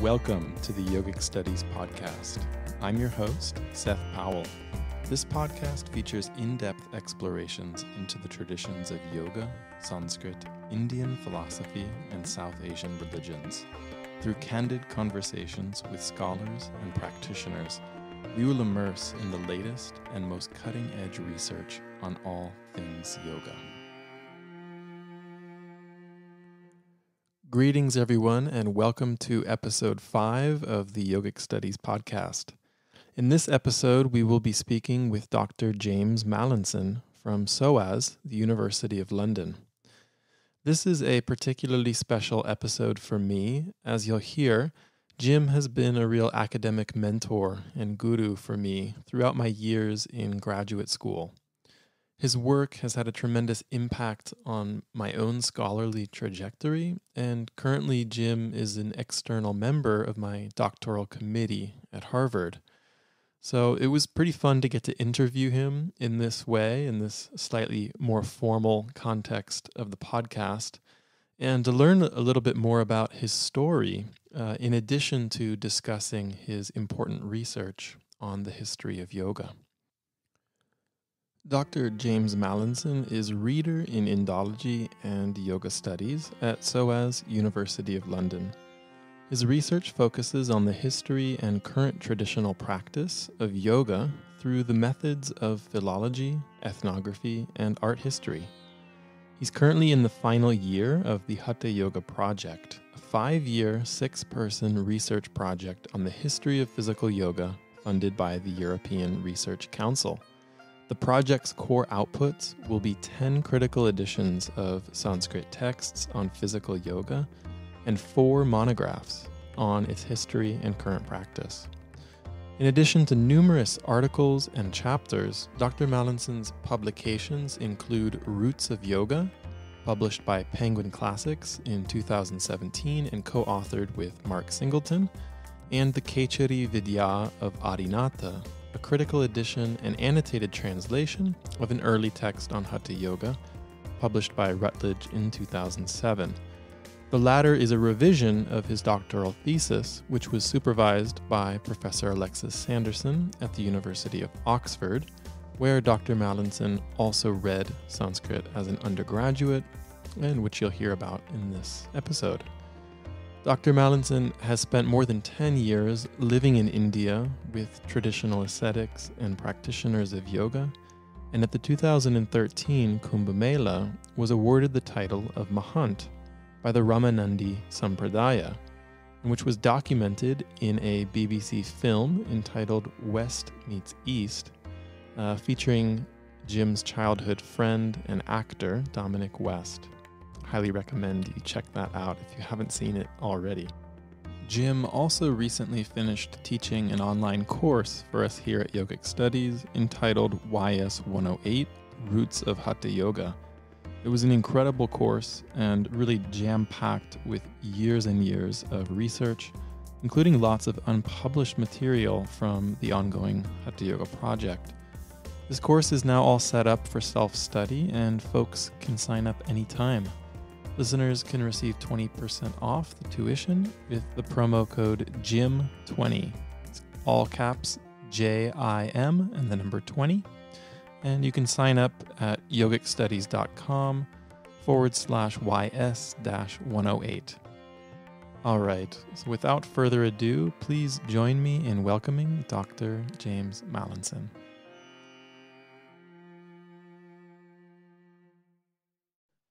Welcome to the Yogic Studies podcast. I'm your host, Seth Powell. This podcast features in-depth explorations into the traditions of yoga, Sanskrit, Indian philosophy, and South Asian religions. Through candid conversations with scholars and practitioners, we will immerse in the latest and most cutting-edge research on all things yoga. Greetings, everyone, and welcome to episode 5 of the Yogic Studies podcast. In this episode, we will be speaking with Dr. James Mallinson from SOAS, the University of London. This is a particularly special episode for me. As you'll hear, Jim has been a real academic mentor and guru for me throughout my years in graduate school. His work has had a tremendous impact on my own scholarly trajectory, and currently Jim is an external member of my doctoral committee at Harvard. So it was pretty fun to get to interview him in this way, in this slightly more formal context of the podcast, and to learn a little bit more about his story, in addition to discussing his important research on the history of yoga. Dr. James Mallinson is Reader in Indology and Yoga Studies at SOAS University of London. His research focuses on the history and current traditional practice of yoga through the methods of philology, ethnography, and art history. He's currently in the final year of the Haṭha Yoga Project, a 5-year, 6-person research project on the history of physical yoga funded by the European Research Council. The project's core outputs will be 10 critical editions of Sanskrit texts on physical yoga and 4 monographs on its history and current practice. In addition to numerous articles and chapters, Dr. Mallinson's publications include Roots of Yoga, published by Penguin Classics in 2017 and co-authored with Mark Singleton, and The Kechari Vidya of Adinatha, a critical edition and annotated translation of an early text on Hatha Yoga, published by Routledge in 2007. The latter is a revision of his doctoral thesis, which was supervised by Professor Alexis Sanderson at the University of Oxford, where Dr. Mallinson also read Sanskrit as an undergraduate, and which you'll hear about in this episode. Dr. Mallinson has spent more than 10 years living in India with traditional ascetics and practitioners of yoga, and at the 2013 Kumbh Mela was awarded the title of Mahant by the Ramanandi Sampradaya, which was documented in a BBC film entitled West Meets East, featuring Jim's childhood friend and actor, Dominic West. Highly recommend you check that out if you haven't seen it already. Jim also recently finished teaching an online course for us here at Yogic Studies entitled YS 108, Roots of Hatha Yoga. It was an incredible course and really jam-packed with years and years of research, including lots of unpublished material from the ongoing Haṭha Yoga Project. This course is now all set up for self-study, and folks can sign up anytime. Listeners can receive 20% off the tuition with the promo code JIM20. It's all caps JIM and the number 20. And you can sign up at yogicstudies.com/YS-108. All right, so without further ado, please join me in welcoming Dr. James Mallinson.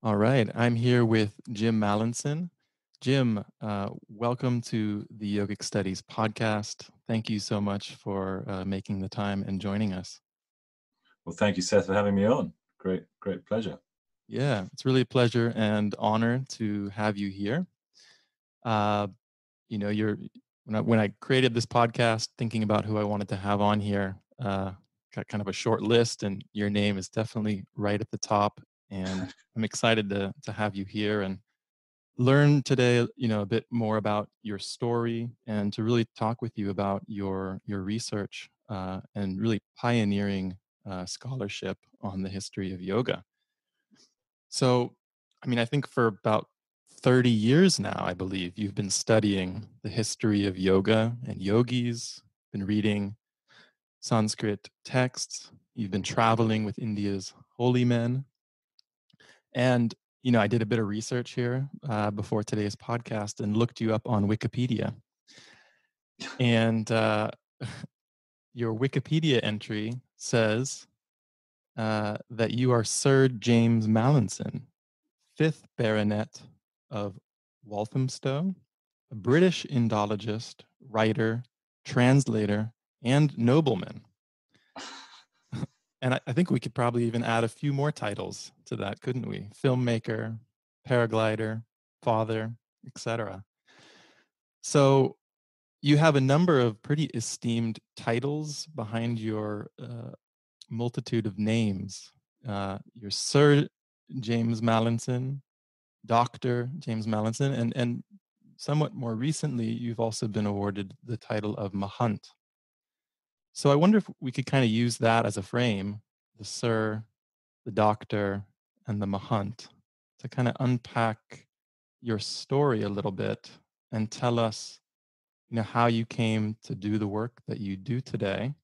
All right, I'm here with Jim Mallinson. Jim, welcome to the Yogic Studies podcast. Thank you so much for making the time and joining us. Well, thank you, Seth, for having me on. Great pleasure. Yeah, it's really a pleasure and honor to have you here. When I created this podcast, thinking about who I wanted to have on here, got kind of a short list, and your name is definitely right at the top. And I'm excited to have you here and learn today, a bit more about your story, and to really talk with you about your research and really pioneering scholarship on the history of yoga. So, I think for about 30 years now, I believe, you've been studying the history of yoga and yogis, been reading Sanskrit texts, you've been traveling with India's holy men. And, I did a bit of research here before today's podcast and looked you up on Wikipedia. And your Wikipedia entry says that you are Sir James Mallinson, 5th Baronet of Walthamstow, a British Indologist, writer, translator, and nobleman. And I think we could probably even add a few more titles to that, couldn't we? Filmmaker, paraglider, father, etc. So you have a number of pretty esteemed titles behind your multitude of names. You're Sir James Mallinson, Dr. James Mallinson, and somewhat more recently, you've also been awarded the title of Mahant. So I wonder if we could kind of use that as a frame, the Sir, the Doctor, and the Mahant, to kind of unpack your story a little bit and tell us, how you came to do the work that you do today,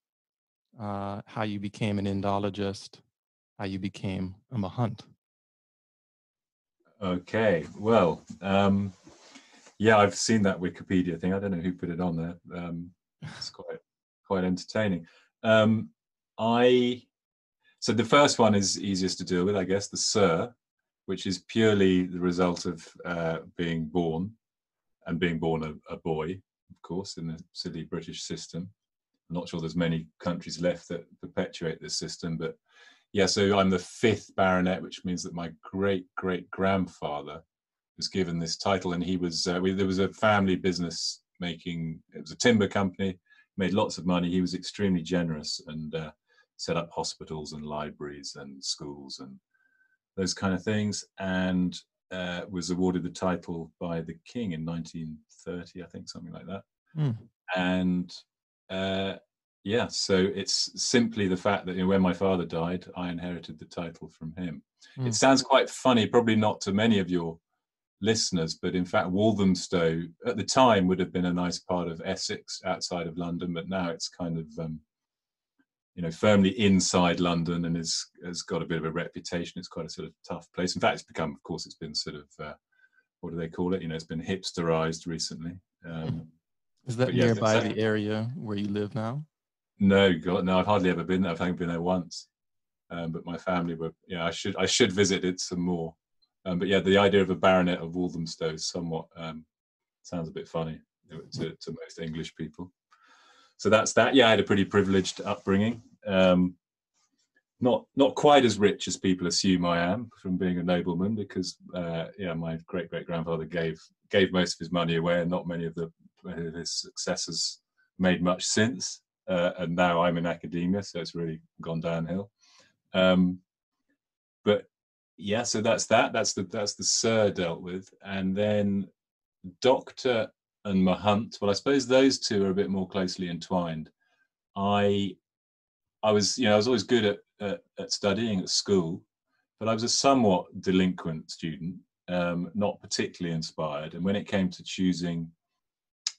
how you became an Indologist, how you became a Mahant. Okay, well, yeah, I've seen that Wikipedia thing. I don't know who put it on there. It's quite entertaining. So the first one is easiest to deal with, I guess, the Sir, which is purely the result of being born a boy, of course, in the silly British system. I'm not sure there's many countries left that perpetuate this system, but yeah, so I'm the 5th Baronet, which means that my great-great-grandfather was given this title, and he was, there was a family business it was a timber company, made lots of money. He was extremely generous and set up hospitals and libraries and schools and those kind of things, and was awarded the title by the king in 1930, I think, something like that. And yeah, so it's simply the fact that when my father died, I inherited the title from him. It sounds quite funny, probably not to many of your listeners, but in fact Walthamstow at the time would have been a nice part of Essex outside of London, but now it's kind of firmly inside London and has got a bit of a reputation. It's quite a sort of tough place. In fact, it's been sort of what do they call it? It's been hipsterized recently. Is that nearby the area where you live now? No, I've hardly ever been there. I've only been there once. But my family were, I should visit it some more. But yeah, the idea of a baronet of Walthamstow is somewhat sounds a bit funny to most English people. So that's that. Yeah, I had a pretty privileged upbringing. Not quite as rich as people assume I am from being a nobleman, because my great-great-grandfather gave most of his money away, and not many of his successors made much since. And now I'm in academia, so it's really gone downhill. But yeah, so that's that. That's the Sir dealt with, and then Doctor and Mahant. Well, I suppose those two are a bit more closely entwined. I was always good at studying at school, but I was a somewhat delinquent student, not particularly inspired. And when it came to choosing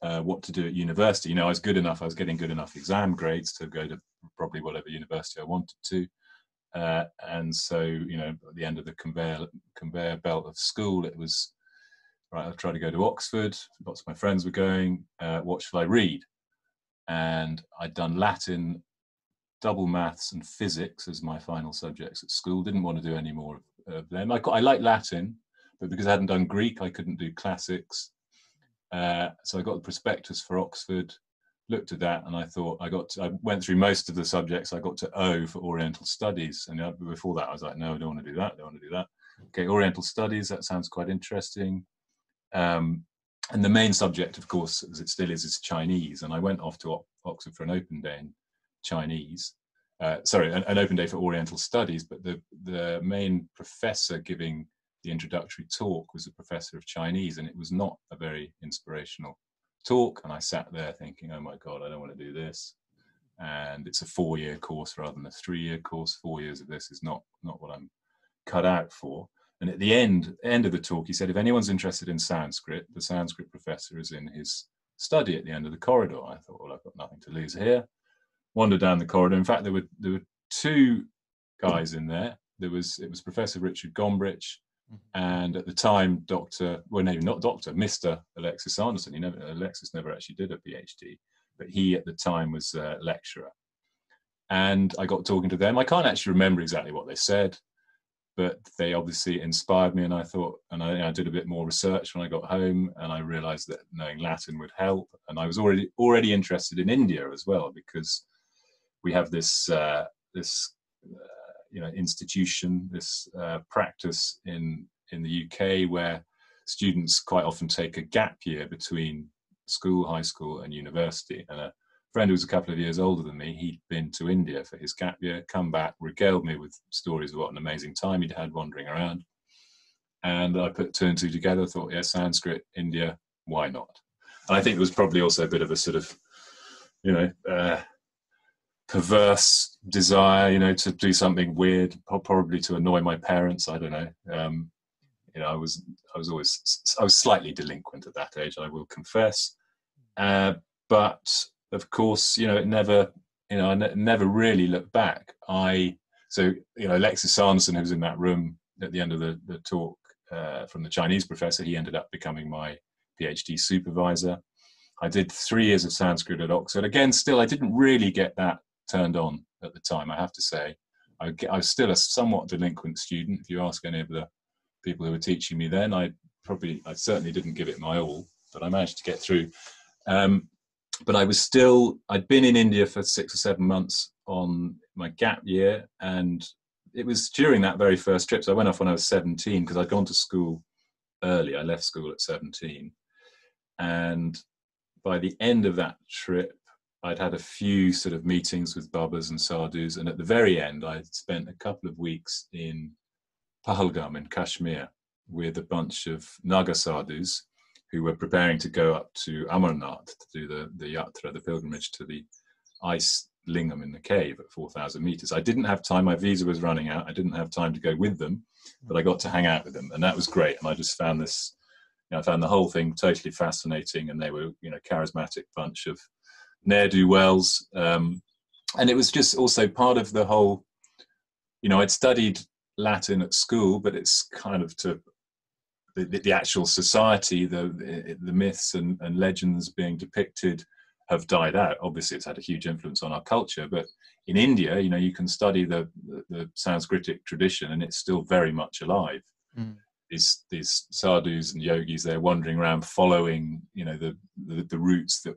what to do at university, I was good enough. I was getting good enough exam grades to go to probably whatever university I wanted to. And so, at the end of the conveyor belt of school, it was, right, I'll try to go to Oxford. Lots of my friends were going. What shall I read? And I'd done Latin, double maths, and physics as my final subjects at school. Didn't want to do any more of them. I liked Latin, but because I hadn't done Greek, I couldn't do classics. So I got the prospectus for Oxford, looked at that, and I thought I went through most of the subjects. I got to O for Oriental Studies, and before that I was like, no, I don't want to do that. Okay, Oriental Studies, that sounds quite interesting. And the main subject, of course, as it still is Chinese. And I went off to Oxford for an open day in Chinese. An open day for Oriental Studies. But the main professor giving the introductory talk was a professor of Chinese, and it was not a very inspirational talk. And I sat there thinking, oh my God, I don't want to do this. And it's a 4-year course rather than a 3-year course. 4 years of this is not what I'm cut out for. And at the end of the talk, he said, if anyone's interested in Sanskrit, the Sanskrit professor is in his study at the end of the corridor. I thought, well, I've got nothing to lose here. Wandered down the corridor. In fact, there were two guys in there. It was Professor Richard Gombrich, and at the time, Mr. Alexis Anderson. Alexis never actually did a PhD, but he at the time was a lecturer. And I got talking to them. I can't actually remember exactly what they said, but they obviously inspired me. And I thought, and I did a bit more research when I got home, and I realized that knowing Latin would help. And I was already interested in India as well, because we have this institution, this practice in the UK where students quite often take a gap year between school, high school, and university. And a friend who was a couple of years older than me, he'd been to India for his gap year, come back, regaled me with stories of what an amazing time he'd had wandering around. And I put two and two together, thought, yeah, Sanskrit, India, why not? And I think there was probably also a bit of a sort of, perverse desire, to do something weird, probably to annoy my parents. I don't know. I was slightly delinquent at that age, I will confess. But of course, it never, I never really looked back. Alexis Anderson, who was in that room at the end of the talk from the Chinese professor, he ended up becoming my PhD supervisor. I did 3 years of Sanskrit at Oxford. Again, still, I didn't really get that turned on at the time, I have to say. I was still a somewhat delinquent student. If you ask any of the people who were teaching me then, I certainly didn't give it my all, but I managed to get through. But I'd been in India for 6 or 7 months on my gap year, and it was during that very first trip. So I went off when I was 17, because I'd gone to school early. I left school at 17. And by the end of that trip, I'd had a few sort of meetings with Babas and Sadhus, and at the very end, I'd spent a couple of weeks in Pahalgam in Kashmir with a bunch of Naga Sadhus who were preparing to go up to Amarnath to do the yatra, the pilgrimage to the ice lingam in the cave at 4,000 meters. I didn't have time. My visa was running out. I didn't have time to go with them, but I got to hang out with them, and that was great. And I just found this, I found the whole thing totally fascinating, and they were, charismatic bunch of ne'er-do-wells. And it was just also part of the whole, I'd studied Latin at school, but it's kind of to the actual society, the myths and legends being depicted have died out. Obviously, it's had a huge influence on our culture, but in India, you can study the Sanskritic tradition, and it's still very much alive. These sadhus and yogis, they're wandering around following, the routes that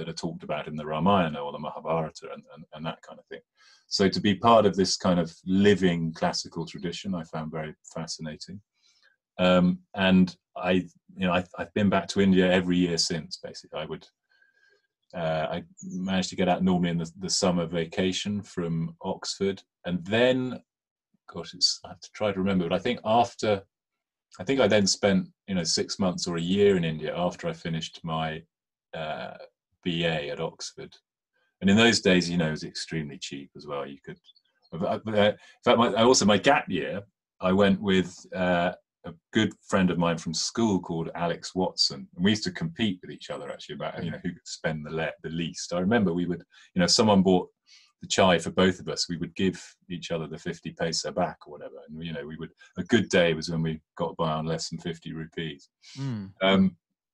are talked about in the Ramayana or the Mahabharata and that kind of thing. So to be part of this kind of living classical tradition, I found very fascinating. And I've been back to India every year since. Basically, I managed to get out normally in the summer vacation from Oxford, and then, gosh, I have to try to remember, but I think I then spent 6 months or a year in India after I finished my BA at Oxford. And in those days, it was extremely cheap as well. You could, in fact, my gap year, I went with a good friend of mine from school called Alex Watson, and we used to compete with each other actually about who could spend the least. I remember we would, if someone bought the chai for both of us, we would give each other the 50 paisa back or whatever, and we would, a good day was when we got by on less than 50 rupees.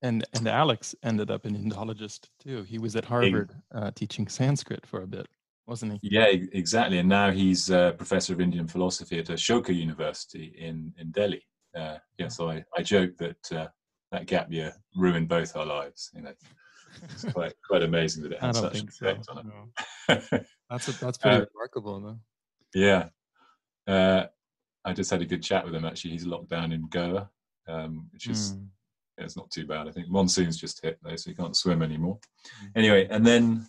And Alex ended up an Indologist too. He was at Harvard teaching Sanskrit for a bit, wasn't he? Yeah, exactly. And now he's a professor of Indian philosophy at Ashoka University in Delhi. So I joke that that gap year ruined both our lives. It's quite amazing that it had such an effect on it. No. That's pretty remarkable, though. Yeah. I just had a good chat with him, actually. He's locked down in Goa, which is, it's not too bad. I think monsoon's just hit, though, so he can't swim anymore. Anyway, and then,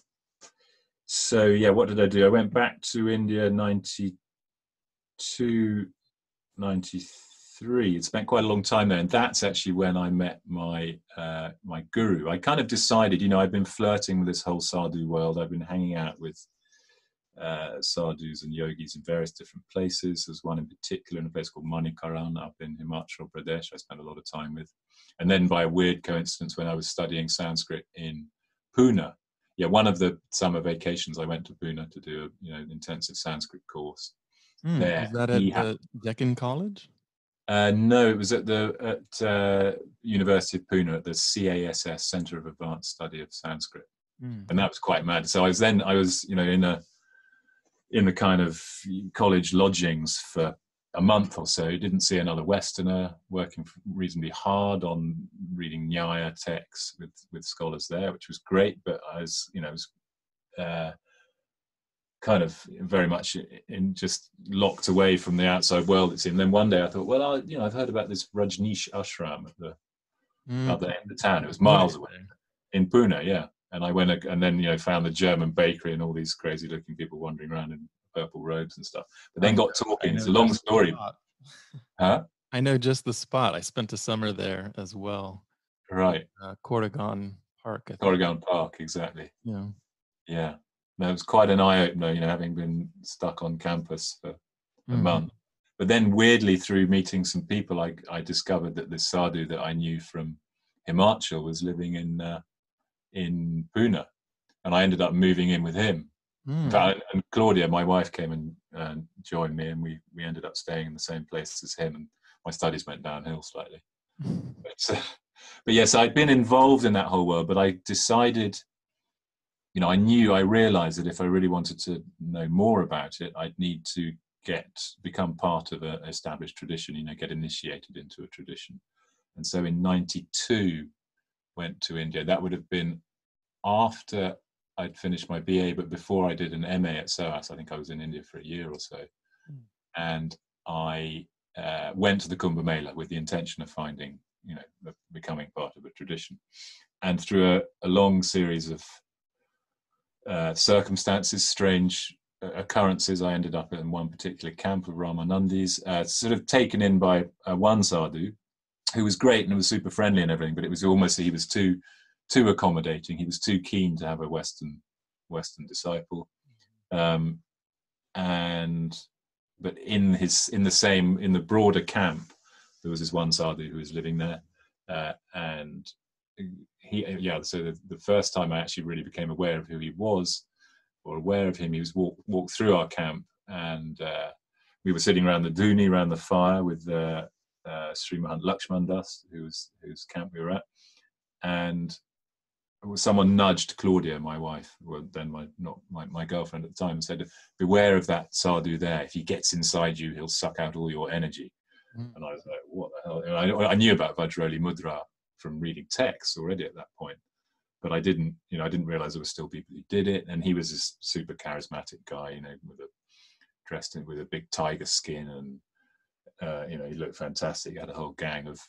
what did I do? I went back to India 92, 93. It spent quite a long time there, and that's actually when I met my guru. I kind of decided, I'd been flirting with this whole sadhu world. I'd been hanging out with sadhus and yogis in various different places. There's one in particular in a place called Manikaran up in Himachal Pradesh I spent a lot of time with. And then by a weird coincidence, when I was studying Sanskrit in Pune, one of the summer vacations I went to Pune to do an intensive Sanskrit course there. Was that at the Deccan College? No, it was at the University of Pune at the CASS, Centre of Advanced Study of Sanskrit, and that was quite mad. So I was in the kind of college lodgings for a month or so. Didn't see another Westerner, working reasonably hard on reading Nyaya texts with scholars there, which was great. But I was kind of very much in just locked away from the outside world, it seemed. And then one day I thought, well, I've heard about this Rajneesh Ashram at the other end of the town. It was miles away in Pune, yeah. And I went and then found the German bakery and all these crazy looking people wandering around in purple robes and stuff. But then got talking. It's a long story. Huh? I know just the spot. I spent a summer there as well. Right. Cordogan Park. Cordogan Park, exactly. Yeah. Yeah. No, it was quite an eye opener, having been stuck on campus for a month. But then weirdly, through meeting some people, I discovered that this sadhu that I knew from Himachal was living in Pune, and I ended up moving in with him. In fact, and Claudia, my wife, came and joined me, and we ended up staying in the same place as him, and my studies went downhill slightly. But yes, I'd been involved in that whole world, but I decided, I realized that if I really wanted to know more about it, I'd need to become part of an established tradition, get initiated into a tradition. And so in 92, went to India. That would have been after I'd finished my BA, but before I did an MA at SOAS. I think I was in India for a year or so. And I went to the Kumbh Mela with the intention of finding, becoming part of a tradition. And through a long series of circumstances, strange occurrences, I ended up in one particular camp of Ramanandis, sort of taken in by one sadhu, who was great and was super friendly and everything, but it was almost, he was too accommodating. He was too keen to have a Western disciple. But in the broader camp, there was this one sadhu who was living there, and so the first time I actually really became aware of who he was, or aware of him, he was walked through our camp, and we were sitting around the dhuni, around the fire, with Sri Mahant Lakshman Das, whose camp we were at, and someone nudged Claudia, my wife, well, then my girlfriend at the time, and said, "Beware of that sadhu there. If he gets inside you, he'll suck out all your energy." And I was like, "What the hell?" And I knew about Vajroli Mudra from reading texts already at that point, but I didn't realize there were still people who did it. And he was this super charismatic guy, dressed with a big tiger skin, and he looked fantastic. He had a whole gang of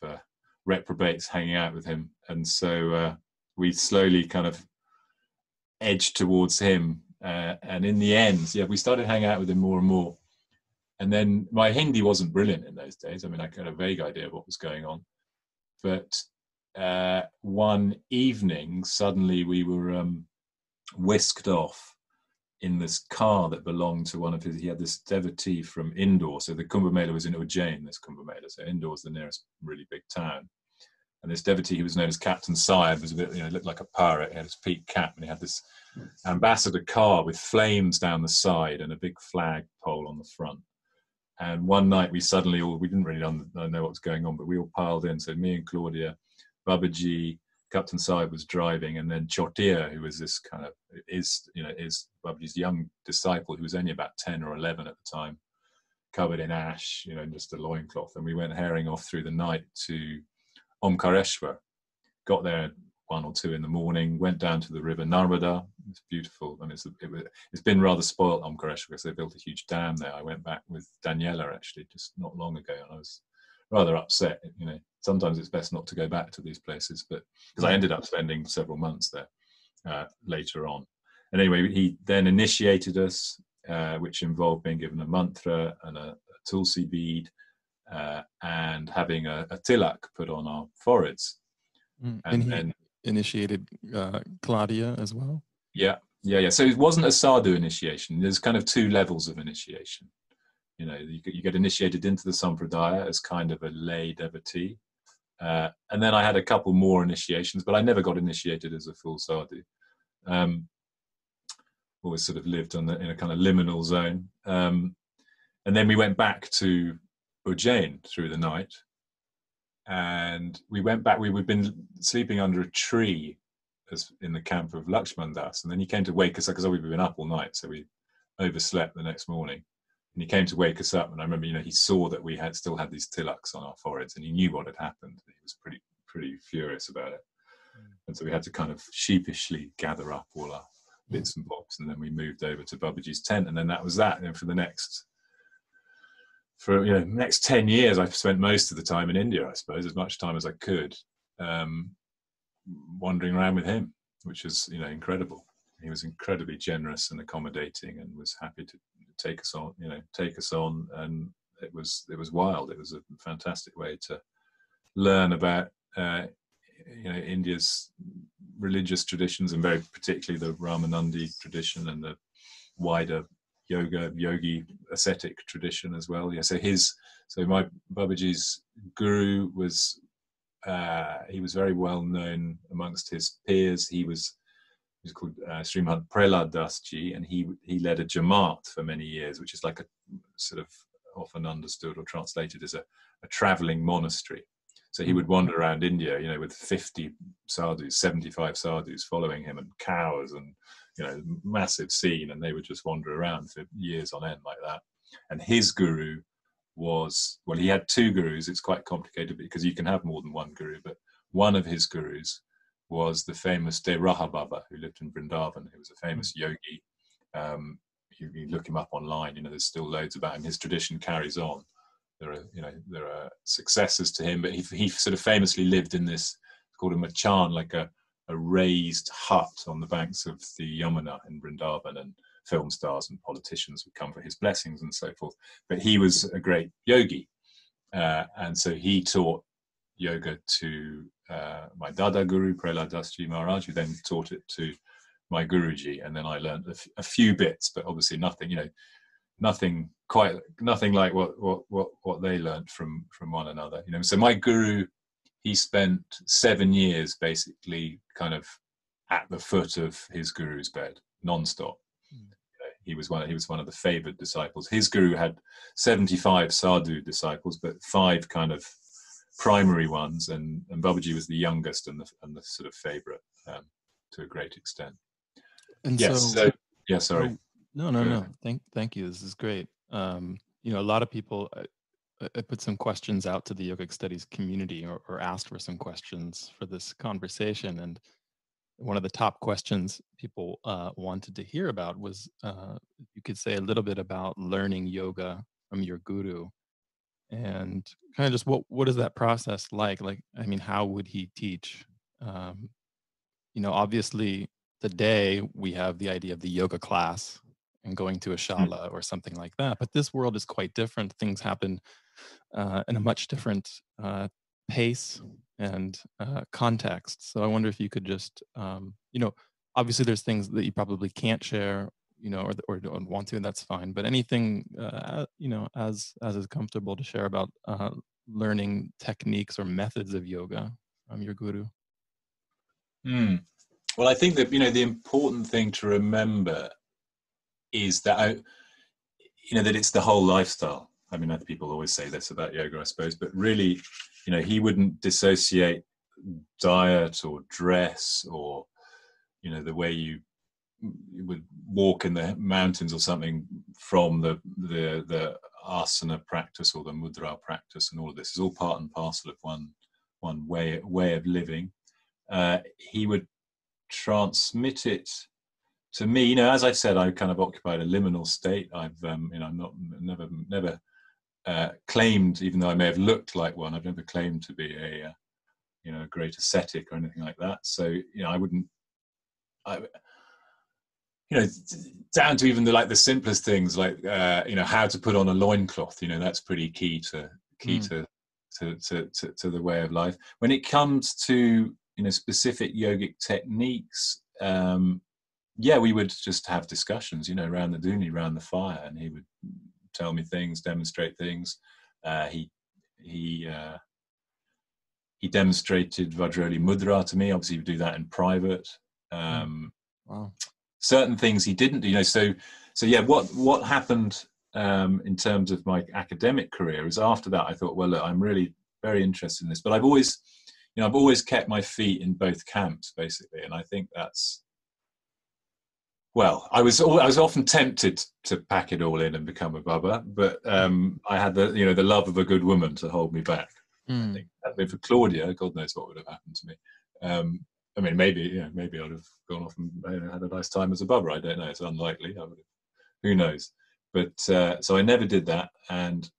reprobates hanging out with him, and so we slowly kind of edged towards him, and in the end, we started hanging out with him more and more. And then my Hindi wasn't brilliant in those days. I mean, I had a vague idea of what was going on, but one evening, suddenly we were whisked off in this car that belonged to one of his. He had this devotee from Indore. So the Kumbh Mela was in Ujjain, this Kumbh Mela. So Indore is the nearest really big town. And this devotee, who was known as Captain Syed, was a bit, looked like a pirate. He had his peaked cap, and he had this ambassador car with flames down the side and a big flag pole on the front. And one night we didn't really know what was going on, but we all piled in. So me and Claudia, Babaji, Captain Syed was driving, and then Chotia, who was this kind of, is Babaji's young disciple, who was only about 10 or 11 at the time, covered in ash, just a loincloth. And we went herring off through the night to Omkareshwar, got there at 1 or 2 in the morning, went down to the river Narmada. It's beautiful. I mean, it's been rather spoilt, Omkareshwar, because they built a huge dam there. I went back with Daniela, actually, just not long ago, and I was rather upset. Sometimes it's best not to go back to these places, but because I ended up spending several months there later on. And anyway, he then initiated us, which involved being given a mantra and a tulsi bead, and having a tilak put on our foreheads. And he initiated Claudia as well? Yeah, Yeah. So it wasn't a sadhu initiation. There's kind of two levels of initiation. You get initiated into the sampradaya as kind of a lay devotee. And then I had a couple more initiations, but I never got initiated as a full sadhu. Always sort of lived in a kind of liminal zone. And then we went back to Ujjain through the night. And we went back, we'd been sleeping under a tree in the camp of Lakshman Das. And then he came to wake us up, because we'd been up all night, so we overslept the next morning. And he came to wake us up, and I remember, he saw that we still had these tilaks on our foreheads, and he knew what had happened. He was pretty furious about it. And so we had to kind of sheepishly gather up all our bits and bobs, and then we moved over to Babaji's tent, and then that was that. And for the next 10 years, I've spent most of the time in India, I suppose, as much time as I could, wandering around with him, which was, incredible. He was incredibly generous and accommodating, and was happy to take us on, and it was wild. It was a fantastic way to learn about, India's religious traditions, and very particularly the Ramanandi tradition and the wider yogi ascetic tradition as well. Yeah. So my Babaji's guru was, he was very well known amongst his peers. He was called Srimad Prahlad Das Ji, and he led a Jamaat for many years, which is like a sort of often understood or translated as a traveling monastery. So he would wander around India, with 50 sadhus, 75 sadhus following him, and cows, and massive scene, and they would just wander around for years on end like that. And his guru was, well, he had two gurus. It's quite complicated because you can have more than one guru, but one of his gurus was the famous De Raha Baba, who lived in Vrindavan, who was a famous yogi. You look him up online, there's still loads about him. His tradition carries on. There are successors to him, but he sort of famously lived in this, called a machan, like a raised hut on the banks of the Yamuna in Vrindavan, and film stars and politicians would come for his blessings and so forth. But he was a great yogi, and so he taught yoga to my Dada Guru, Prahlad Das Ji Maharaj, who then taught it to my Guruji, and then I learned a few bits, but obviously nothing like what they learned from one another. So my Guru, he spent 7 years basically kind of at the foot of his Guru's bed, non-stop. He was one of the favored disciples. His Guru had 75 sadhu disciples, but 5 kind of primary ones, and Babaji was the youngest and the sort of favorite, to a great extent. And yes. Sorry. No. Thank you. This is great. A lot of people, I put some questions out to the yogic studies community, or asked for some questions for this conversation. And one of the top questions people wanted to hear about was, you could say a little bit about learning yoga from your guru, and kind of just what is that process like? Like, how would he teach? Obviously today we have the idea of the yoga class and going to a shala or something like that, but this world is quite different. Things happen in a much different pace and context. So I wonder if you could just, obviously there's things that you probably can't share, or don't want to, and that's fine. But anything, as is comfortable to share about learning techniques or methods of yoga from your guru. Well, I think that the important thing to remember is that that it's the whole lifestyle. Other people always say this about yoga, I suppose, but really, he wouldn't dissociate diet or dress or the way you would walk in the mountains or something from the asana practice or the mudra practice, and all of this is all part and parcel of one way of living. He would transmit it to me. As I said, I kind of occupied a liminal state. I've never claimed, even though I may have looked like one, I've never claimed to be a great ascetic or anything like that. So down to even the simplest things, like how to put on a loincloth. That's pretty key to the way of life. When it comes to specific yogic techniques, yeah, we would just have discussions, around the dhuni, around the fire, and he would tell me things, demonstrate things. He he uh, he demonstrated Vajroli Mudra to me. Obviously, he would do that in private. Wow. Certain things he didn't do. So yeah. What happened in terms of my academic career is after that I thought, well, look, I'm really very interested in this, but I've always kept my feet in both camps, basically, and I think that's. Well, I was often tempted to pack it all in and become a Baba, but I had the love of a good woman to hold me back. I think. I mean, for Claudia, God knows what would have happened to me. I mean, maybe I'd have gone off and had a nice time as a Baba. I don't know. It's unlikely. Who knows? But so I never did that, and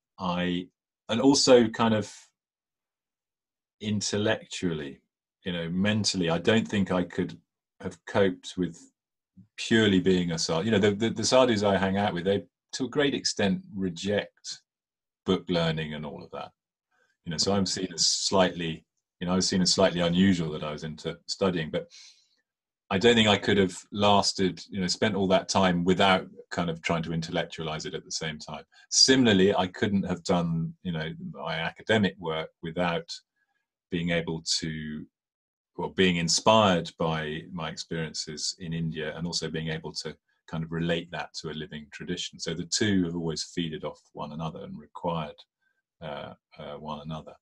also kind of intellectually, mentally, I don't think I could have coped with purely being a sadhu. The sadhus I hang out with, they to a great extent reject book learning and all of that. So I'm seen as slightly, I was seen as slightly unusual that I was into studying, but I don't think I could have lasted, spent all that time without kind of trying to intellectualize it at the same time. Similarly, I couldn't have done, my academic work without being able to, well, being inspired by my experiences in India and also being able to kind of relate that to a living tradition. So the two have always feeded off one another and required one another.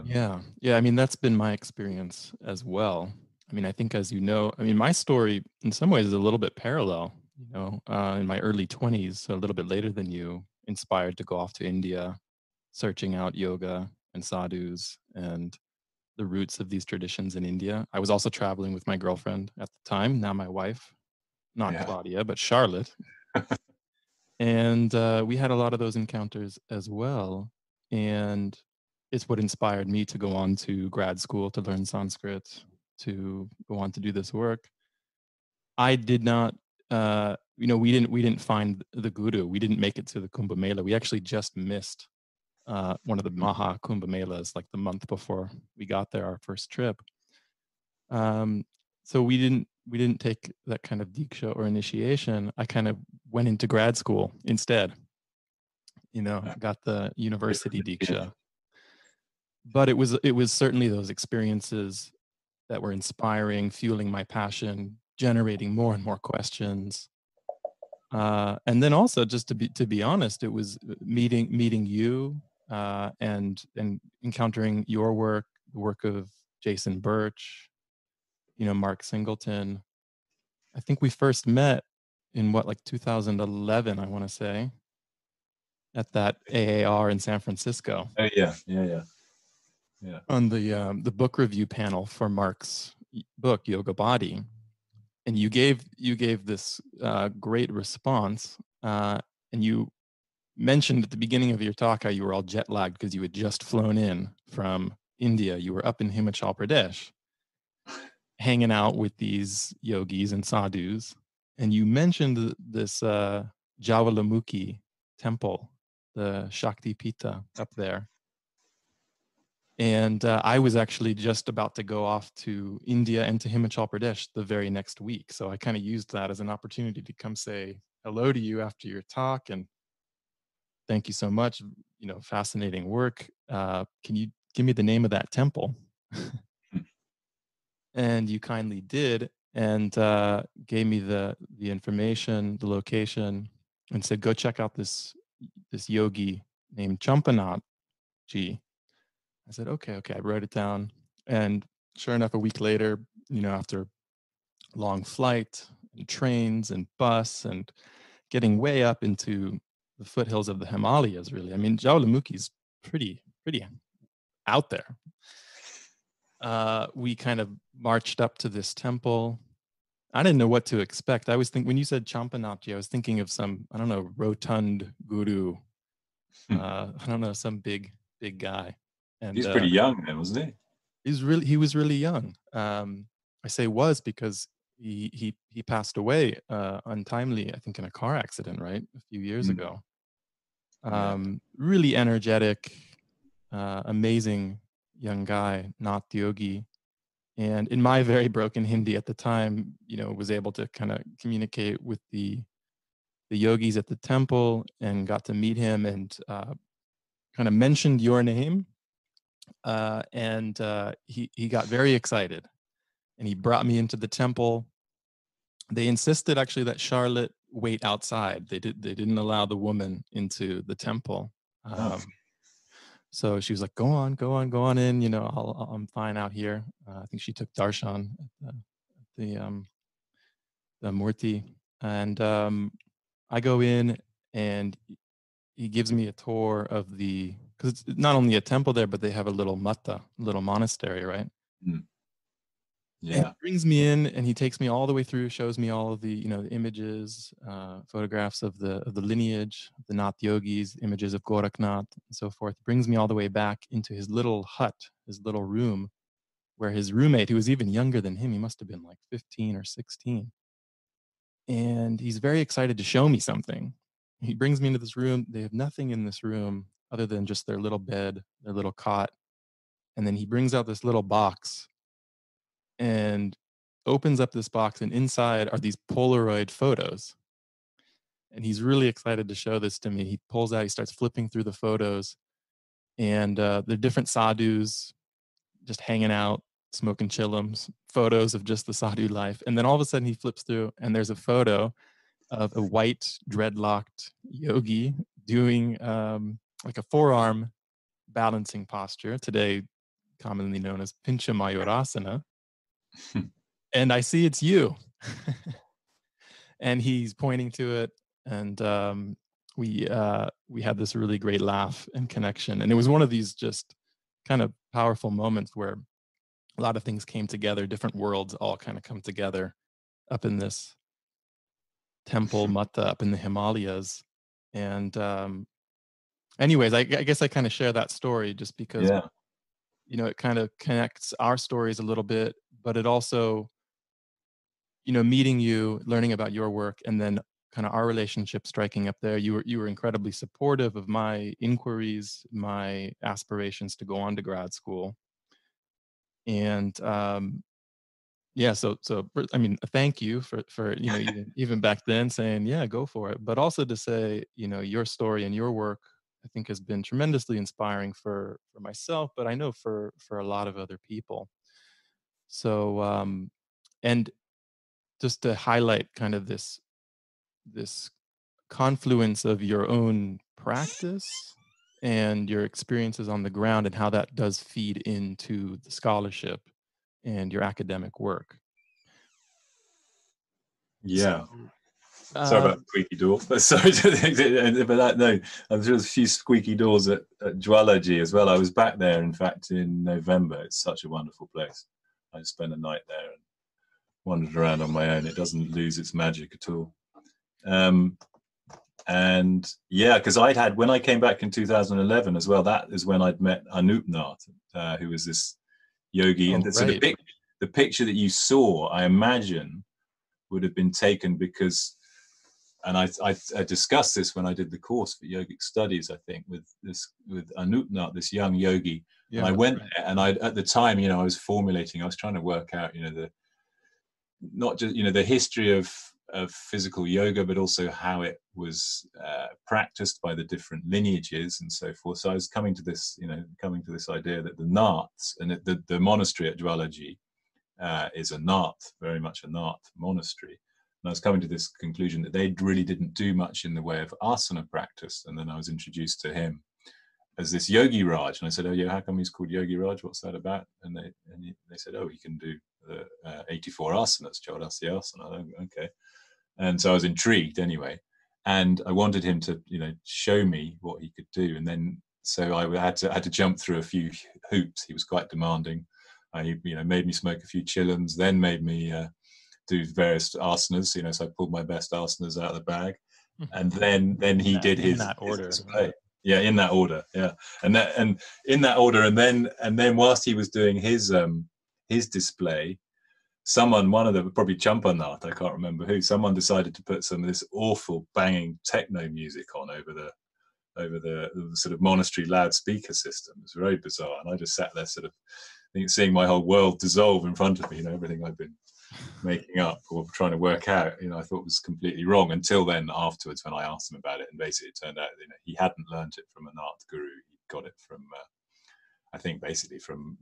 Yeah. I mean, that's been my experience as well. I mean, I think, as you know, my story in some ways is a little bit parallel. In my early 20s, so a little bit later than you, inspired to go off to India, searching out yoga and sadhus and the roots of these traditions in India. I was also traveling with my girlfriend at the time, now my wife, not Claudia, but Charlotte. And we had a lot of those encounters as well. And it's what inspired me to go on to grad school to learn Sanskrit, to go on to do this work. I did not, we didn't find the guru. We didn't make it to the Kumbh Mela. We actually just missed one of the Maha Kumbh Melas, like the month before we got there, our first trip. So we didn't take that kind of diksha or initiation. I kind of went into grad school instead. Got the university diksha. But it was certainly those experiences that were inspiring, fueling my passion, generating more and more questions. And then also, just to be honest, it was meeting you and encountering your work, the work of Jason Birch, Mark Singleton. I think we first met in 2011, I want to say, at that AAR in San Francisco. Oh yeah. On the book review panel for Mark's book Yoga Body, and you gave this great response, and you mentioned at the beginning of your talk how you were all jet lagged because you had just flown in from India. You were up in Himachal Pradesh, hanging out with these yogis and sadhus, and you mentioned this Javalamukhi temple, the Shakti Pita up there. And I was actually just about to go off to India and to Himachal Pradesh the very next week. So I kind of used that as an opportunity to come say hello to you after your talk and thank you so much. Fascinating work. Can you give me the name of that temple? And you kindly did, and gave me the information, the location, and said, go check out this yogi named Champanath Ji. I said, okay. I wrote it down. And sure enough, a week later, after long flight and trains and bus and getting way up into the foothills of the Himalayas, really. I mean, Javalamukhi is pretty out there. We kind of marched up to this temple. I didn't know what to expect. I was thinking, when you said Champanath, I was thinking of some, I don't know, rotund guru. I don't know, some big guy. And he's pretty young then, wasn't he? He was really young. I say was because he passed away untimely, I think, in a car accident, right, a few years ago. Really energetic, amazing young guy, not yogi. And in my very broken Hindi at the time, was able to kind of communicate with the yogis at the temple and got to meet him, and kind of mentioned your name. And he got very excited, and he brought me into the temple. They insisted actually that Charlotte wait outside. They didn't allow the woman into the temple. So she was like, go on in, I'm fine out here. I think she took darshan at the murti. And I go in, and he gives me a tour of because it's not only a temple there, but they have a little matta, little monastery, right? Mm. Yeah. And he brings me in, and he takes me all the way through, shows me all of the, the images, photographs of the lineage, the Nath yogis, images of Gorakhnath, and so forth. Brings me all the way back into his little hut, his little room, where his roommate, who was even younger than him, he must have been like 15 or 16. And he's very excited to show me something. He brings me into this room. They have nothing in this room other than just their little bed, their little cot. And then he brings out this little box and opens up this box, and inside are these Polaroid photos. And he's really excited to show this to me. He pulls out, he starts flipping through the photos, and they're different sadhus just hanging out, smoking chillums, photos of just the sadhu life. And then all of a sudden he flips through, and there's a photo of a white dreadlocked yogi doing like a forearm balancing posture, today commonly known as Pincha Mayurasana. And I see it's you. And he's pointing to it, and we had this really great laugh and connection. And it was one of these just kind of powerful moments where a lot of things came together, different worlds all kind of come together up in this temple matta up in the Himalayas. And anyways, I guess I kind of share that story just because, it kind of connects our stories a little bit, but it also, meeting you, learning about your work, and then kind of our relationship striking up there. You were incredibly supportive of my inquiries, my aspirations to go on to grad school. And yeah, so I mean, thank you for even back then saying, yeah, go for it, but also to say, your story and your work, I think, has been tremendously inspiring for myself, but I know for a lot of other people. So and just to highlight kind of this confluence of your own practice and your experiences on the ground, and how that does feed into the scholarship and your academic work. Yeah. Sorry about the squeaky door. Sorry, but no, there's a few squeaky doors at Jwalaji as well. I was back there, in fact, in November. It's such a wonderful place. I spent a night there and wandered around on my own. It doesn't lose its magic at all. And yeah, because when I came back in 2011 as well, that is when I'd met Anupnath, who was this yogi. And so the picture that you saw, I imagine, would have been taken because, and I discussed this when I did the course for yogic studies, I think, with Anupnath, this young yogi. Yeah, and I went there, and at the time, I was trying to work out, not just, the history of physical yoga, but also how it was practiced by the different lineages and so forth. So I was coming to this idea that the Naths, and the monastery at Jwalaji is very much a Nath monastery. And I was coming to this conclusion that they really didn't do much in the way of asana practice. And then I was introduced to him as this Yogi Raj. And I said, oh yeah, how come he's called Yogi Raj? What's that about? And they said, oh, he can do the 84 asanas, Chaudasya asana. Okay. And so I was intrigued anyway. And I wanted him to, show me what he could do. And then, so I had to jump through a few hoops. He was quite demanding. He, made me smoke a few chillums, then made me do various asanas, so I pulled my best asanas out of the bag. And then he did his display. Yeah, in that order. Yeah. And in that order. And then whilst he was doing his display, one of them, probably Champanath, I can't remember who, someone decided to put some of this awful banging techno music on over the sort of monastery loudspeaker system. It was very bizarre, and I just sat there sort of seeing my whole world dissolve in front of me. Everything I'd been making up or trying to work out, I thought was completely wrong, until then afterwards when I asked him about it, and basically it turned out he hadn't learnt it from an art guru. He got it from I think basically from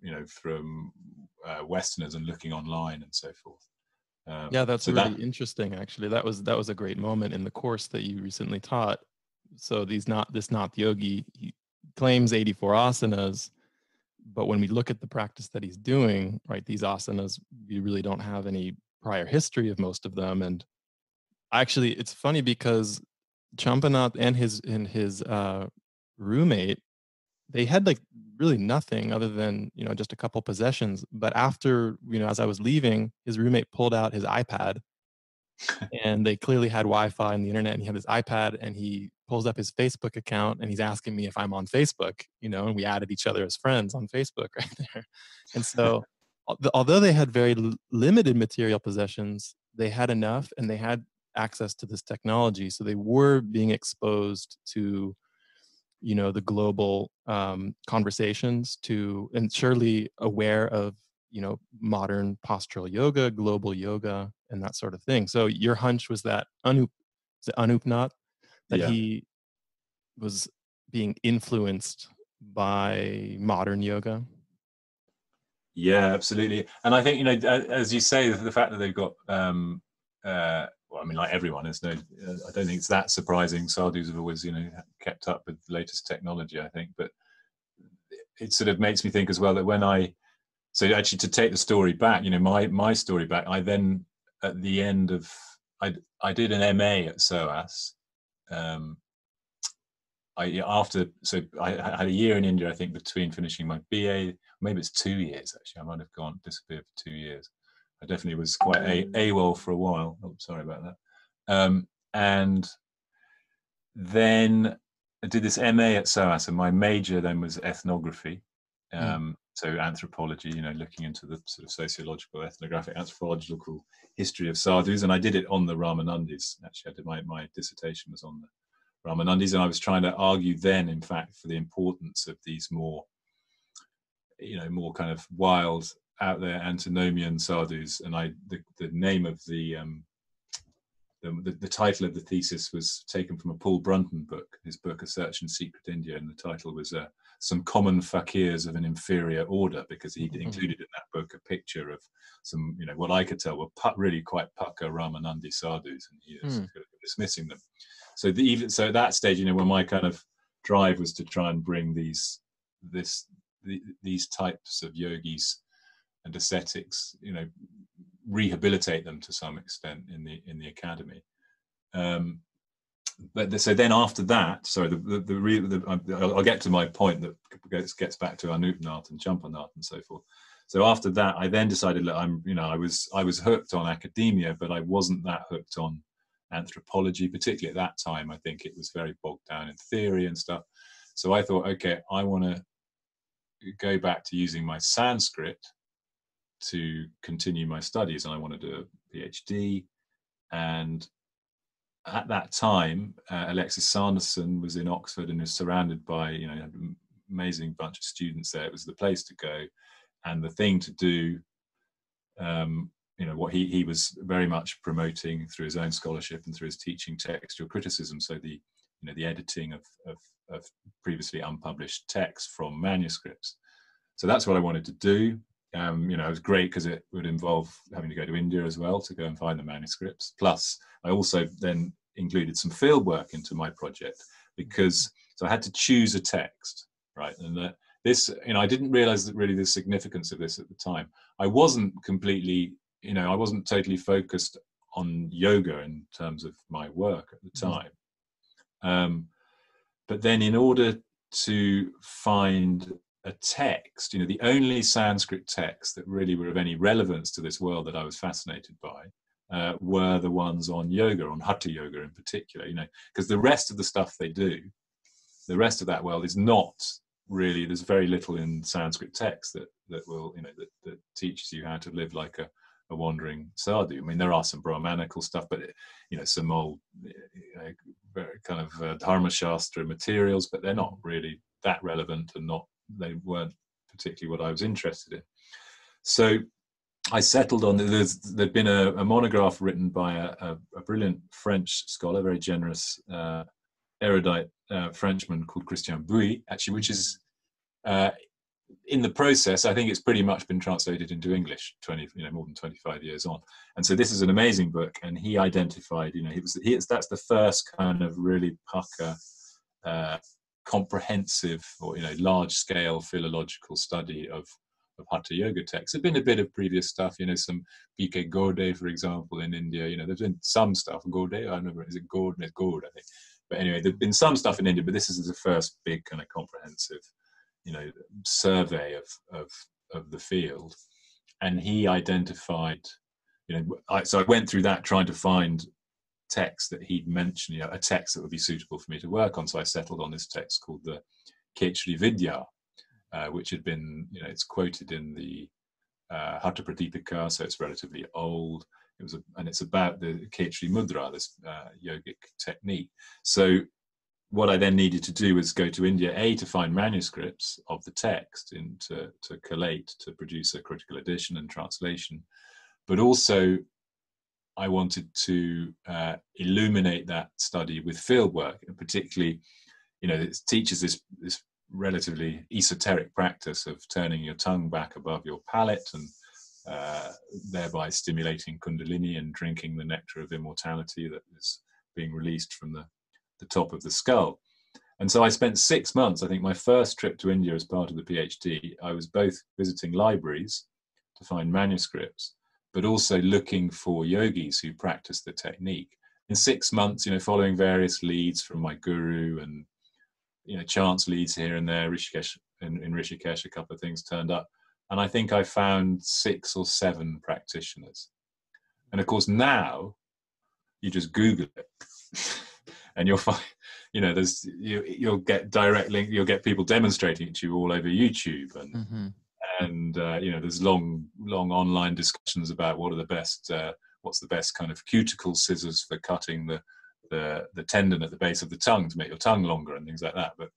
Westerners and looking online and so forth. Yeah, that's really interesting. Actually, that was a great moment in the course that you recently taught. So this Nath yogi, he claims 84 asanas, but when we look at the practice that he's doing, right, these asanas, we really don't have any prior history of most of them. And actually, it's funny because Champanath and his roommate, they had like really nothing other than just a couple possessions. But after as I was leaving, his roommate pulled out his iPad, and they clearly had Wi-Fi and the internet, and he had his iPad, and he pulls up his Facebook account, and he's asking me if I'm on Facebook, and we added each other as friends on Facebook right there. And so although they had very limited material possessions, they had enough, and they had access to this technology, so they were being exposed to the global conversations, and surely aware of modern postural yoga, global yoga, and that sort of thing. So your hunch was that Anupnath, that he was being influenced by modern yoga. Yeah, absolutely. And I think as you say, the fact that they've got well, I mean, like everyone, I don't think it's that surprising. Sadhus have always, kept up with the latest technology, I think. But it sort of makes me think as well that so actually to take the story back, my story back, I then, at the end of, I did an MA at SOAS. I had a year in India, I think, between finishing my BA. Maybe it's 2 years, actually. I might have disappeared for 2 years. I definitely was quite AWOL for a while. Oh, sorry about that. And then I did this MA at SOAS, and my major then was ethnography. So anthropology, looking into the sort of sociological, ethnographic, anthropological history of sadhus. And I did it on the Ramanandis. Actually, I did my dissertation was on the Ramanandis, and I was trying to argue then, in fact, for the importance of these more kind of wild, out there antinomian sadhus. And the name of the title of the thesis was taken from a Paul Brunton book, his book A Search in Secret India, and the title was Some Common Fakirs of an Inferior Order, because he included in that book a picture of some, what I could tell were really quite pucka Ramanandi sadhus, and he was dismissing them. So at that stage, when my kind of drive was to try and bring these types of yogis and ascetics, rehabilitate them to some extent in the academy. So then after that, I'll get to my point that gets back to Anupnath and Champanath and so forth. So after that, I then decided that I was hooked on academia, but I wasn't that hooked on anthropology, particularly at that time. I think it was very bogged down in theory and stuff. So I thought, okay, I want to go back to using my Sanskrit to continue my studies, and I want to do a PhD. And at that time, Alexis Sanderson was in Oxford and was surrounded by an amazing bunch of students there. It was the place to go and the thing to do. What he was very much promoting through his own scholarship and through his teaching, textual criticism. So the editing of previously unpublished texts from manuscripts. So that's what I wanted to do. It was great because it would involve having to go to India as well to go and find the manuscripts. Plus, I also then included some field work into my project so I had to choose a text, right? And this, I didn't realize that really the significance of this at the time. I wasn't completely, I wasn't totally focused on yoga in terms of my work at the time. But then in order to find a text, the only Sanskrit texts that really were of any relevance to this world that I was fascinated by were the ones on yoga, on Hatha Yoga in particular, because the rest of the stuff they do, the rest of that world is not really, there's very little in Sanskrit text that will, that teaches you how to live like a wandering sadhu. I mean, there are some Brahmanical stuff, but some old kind of Dharma Shastra materials, but they're not really that relevant, and they weren't particularly what I was interested in. So I settled on, there'd been a monograph written by a brilliant French scholar, very generous, erudite Frenchman called Christian Bouy, actually, which is in the process, I think it's pretty much been translated into English more than 25 years on. And so this is an amazing book, and he identified, that's the first kind of really pucker, comprehensive or large scale philological study of Hatha Yoga texts. There's been a bit of previous stuff, some P.K. Gorde, for example, in India. There's been some stuff. Gorde, I don't know, is it Gorde? It's Gorde, I think. But anyway, there's been some stuff in India, but this is the first big kind of comprehensive, survey of the field. And he identified, so I went through that trying to find text that he'd mentioned, a text that would be suitable for me to work on. So I settled on this text called the Khechri Vidya, which had been, it's quoted in the Hatha Pradipika, so it's relatively old. And it's about the Khechri Mudra, this yogic technique. So what I then needed to do was go to India, to find manuscripts of the text and to collate, to produce a critical edition and translation. But also I wanted to illuminate that study with field work, and particularly, it teaches this relatively esoteric practice of turning your tongue back above your palate and thereby stimulating Kundalini and drinking the nectar of immortality that is being released from the top of the skull. And so I spent 6 months, I think my first trip to India as part of the PhD, I was both visiting libraries to find manuscripts, but also looking for yogis who practice the technique. In 6 months, following various leads from my guru and, chance leads here and there, Rishikesh, in Rishikesh, a couple of things turned up. And I think I found 6 or 7 practitioners. And of course, now you just Google it and you'll find, you'll get direct link, you'll get people demonstrating it to you all over YouTube. And there's long online discussions about what are the best, what's the best kind of cuticle scissors for cutting the tendon at the base of the tongue to make your tongue longer and things like that. But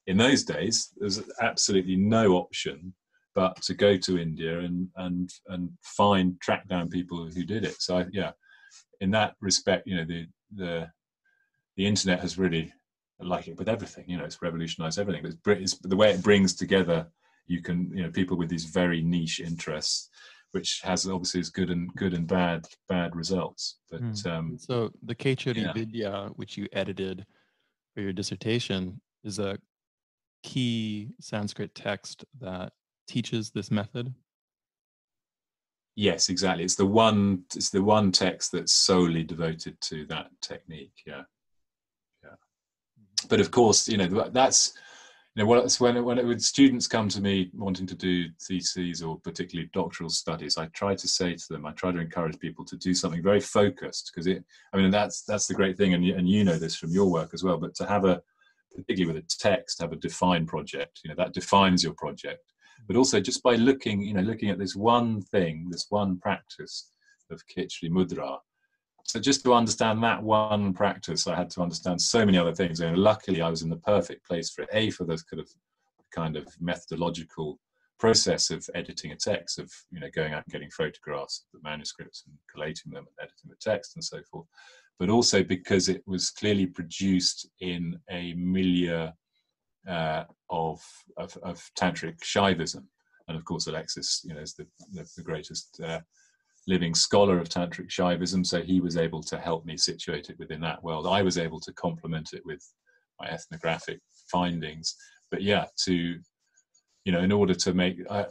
in those days, there's absolutely no option but to go to India and track down people who did it. So in that respect, the internet has really, like it with everything, it's revolutionized everything. But it's the way it brings together, people with these very niche interests, which has obviously is good and bad results. But so the Khechri Vidya, which you edited for your dissertation, is a key Sanskrit text that teaches this method. Yes, exactly. It's the one text that's solely devoted to that technique. Yeah. But of course, that's when students come to me wanting to do theses or particularly doctoral studies, I try to say to them, I try to encourage people to do something very focused, because that's the great thing, and you know this from your work as well. But to have particularly with a text, have a defined project, that defines your project. But also just by looking at this one thing, this one practice of Khechri Mudra. So just to understand that one practice, I had to understand so many other things. And luckily, I was in the perfect place for it. For this kind of methodological process of editing a text, of going out and getting photographs of the manuscripts and collating them and editing the text and so forth. But also because it was clearly produced in a milieu of tantric Shaivism, and of course Alexis, is the greatest living scholar of tantric Shaivism, so he was able to help me situate it within that world. I was able to complement it with my ethnographic findings, but in order to make, I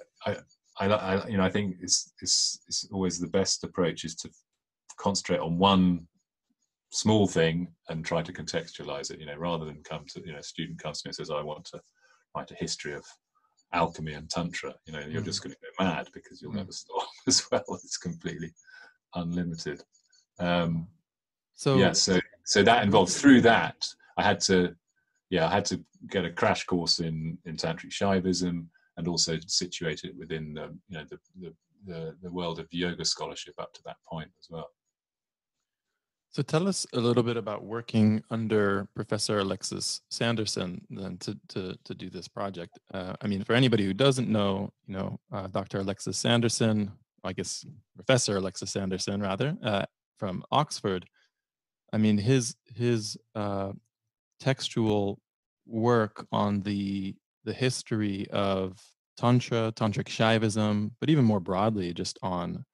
think it's always the best approach is to concentrate on one small thing and try to contextualize it, rather than a student comes to me and says, I want to write a history of alchemy and tantra, you're just going to go mad because you'll never stop as well. It's completely unlimited. So that involved, through that, I had to get a crash course in tantric Shaivism, and also situate it within the the world of yoga scholarship up to that point as well. So tell us a little bit about working under Professor Alexis Sanderson then to do this project. I mean, for anybody who doesn't know, Dr. Alexis Sanderson, I guess Professor Alexis Sanderson rather, from Oxford. I mean, his textual work on the history of Tantra, Tantric Shaivism, but even more broadly, just on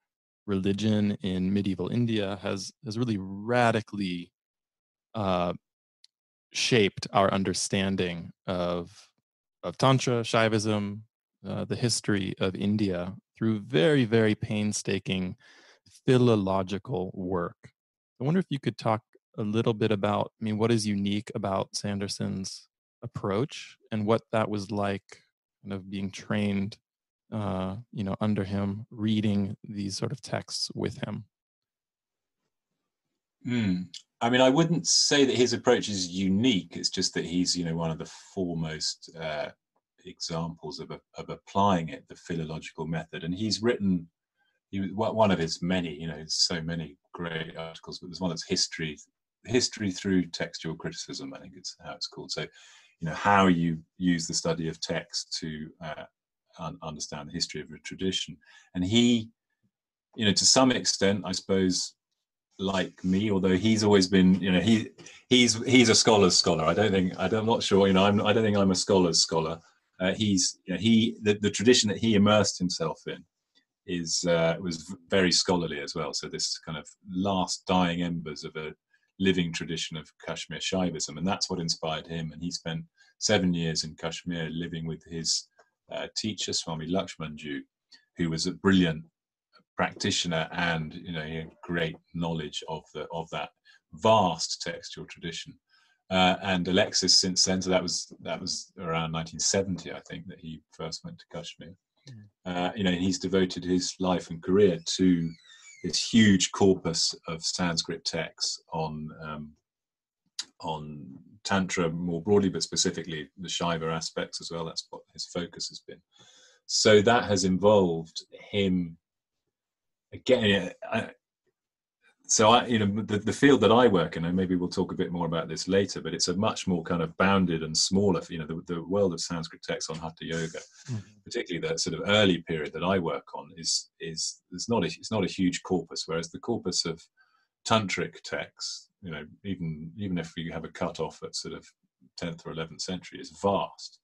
religion in medieval India has really radically shaped our understanding of Tantra, Shaivism, the history of India through very, very painstaking philological work. I wonder if you could talk a little bit about, I mean, what is unique about Sanderson's approach and what that was like kind of being trained under him, reading these sort of texts with him. I mean, I wouldn't say that his approach is unique. It's just that he's, one of the foremost examples of applying it, the philological method. And he's written, one of his many, so many great articles, but there's one that's history through textual criticism, I think it's how it's called. So, how you use the study of text to understand the history of a tradition. And he, to some extent, I suppose, like me, although he's always been, he's a scholar's scholar. I'm not sure, I don't think I'm a scholar's scholar. The tradition that he immersed himself in was very scholarly as well. So this kind of last dying embers of a living tradition of Kashmir Shaivism, and that's what inspired him. And he spent 7 years in Kashmir living with his teacher, Swami Lakshmanju, who was a brilliant practitioner and he had great knowledge of that vast textual tradition. And Alexis, since then, so that was around 1970, I think, that he first went to Kashmir. He's devoted his life and career to this huge corpus of Sanskrit texts on Tantra more broadly, but specifically the Shaiva aspects as well. That's what his focus has been. So that has involved him again. The field that I work in, and maybe we'll talk a bit more about this later, but it's a much more kind of bounded and smaller, the world of Sanskrit texts on Hatha Yoga, particularly the sort of early period that I work on it's not a huge corpus, whereas the corpus of Tantric texts, even if you have a cut-off at sort of 10th or 11th century, is vast.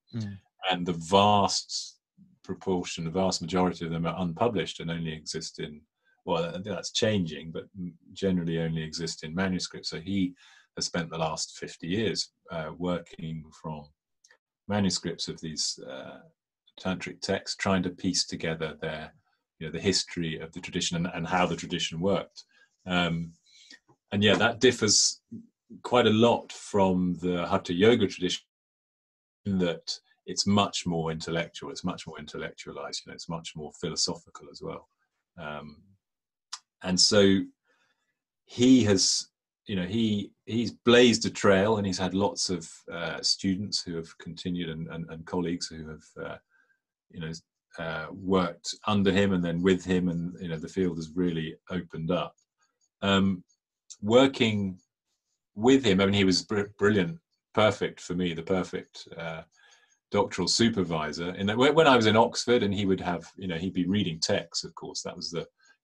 And the vast majority of them are unpublished and only exist in, well, that's changing, but generally only exist in manuscript. So he has spent the last 50 years working from manuscripts of these tantric texts, trying to piece together the history of the tradition and how the tradition worked. That differs quite a lot from the Hatha Yoga tradition in that it's much more intellectual, it's much more intellectualized, it's much more philosophical as well. And so he has, he's blazed a trail, and he's had lots of students who have continued and colleagues who have, worked under him and then with him, and the field has really opened up. Working with him, I mean, he was brilliant, perfect for me, the perfect doctoral supervisor. And when I was in Oxford, and he would have, he'd be reading texts. Of course, that was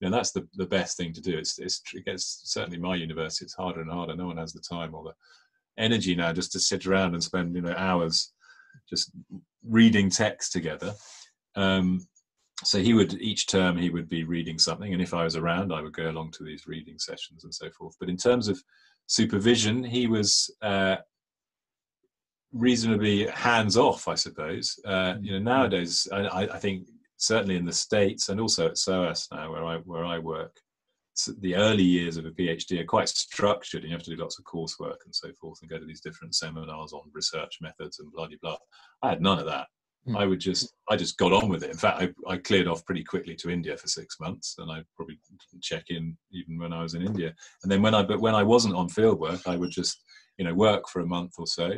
that's the best thing to do. It gets, certainly my university, it's harder and harder. No one has the time or the energy now just to sit around and spend hours just reading text together. So each term he would be reading something, and if I was around, I would go along to these reading sessions and so forth. But in terms of supervision, he was reasonably hands-off, I suppose. Nowadays, I think certainly in the States and also at SOAS now, where I work, the early years of a PhD are quite structured, and you have to do lots of coursework and so forth, and go to these different seminars on research methods and blah blah blah. I had none of that. I just got on with it. In fact, I cleared off pretty quickly to India for 6 months, and I probably didn't check in even when I was in India. And then when I wasn't on field work, I would just work for a month or so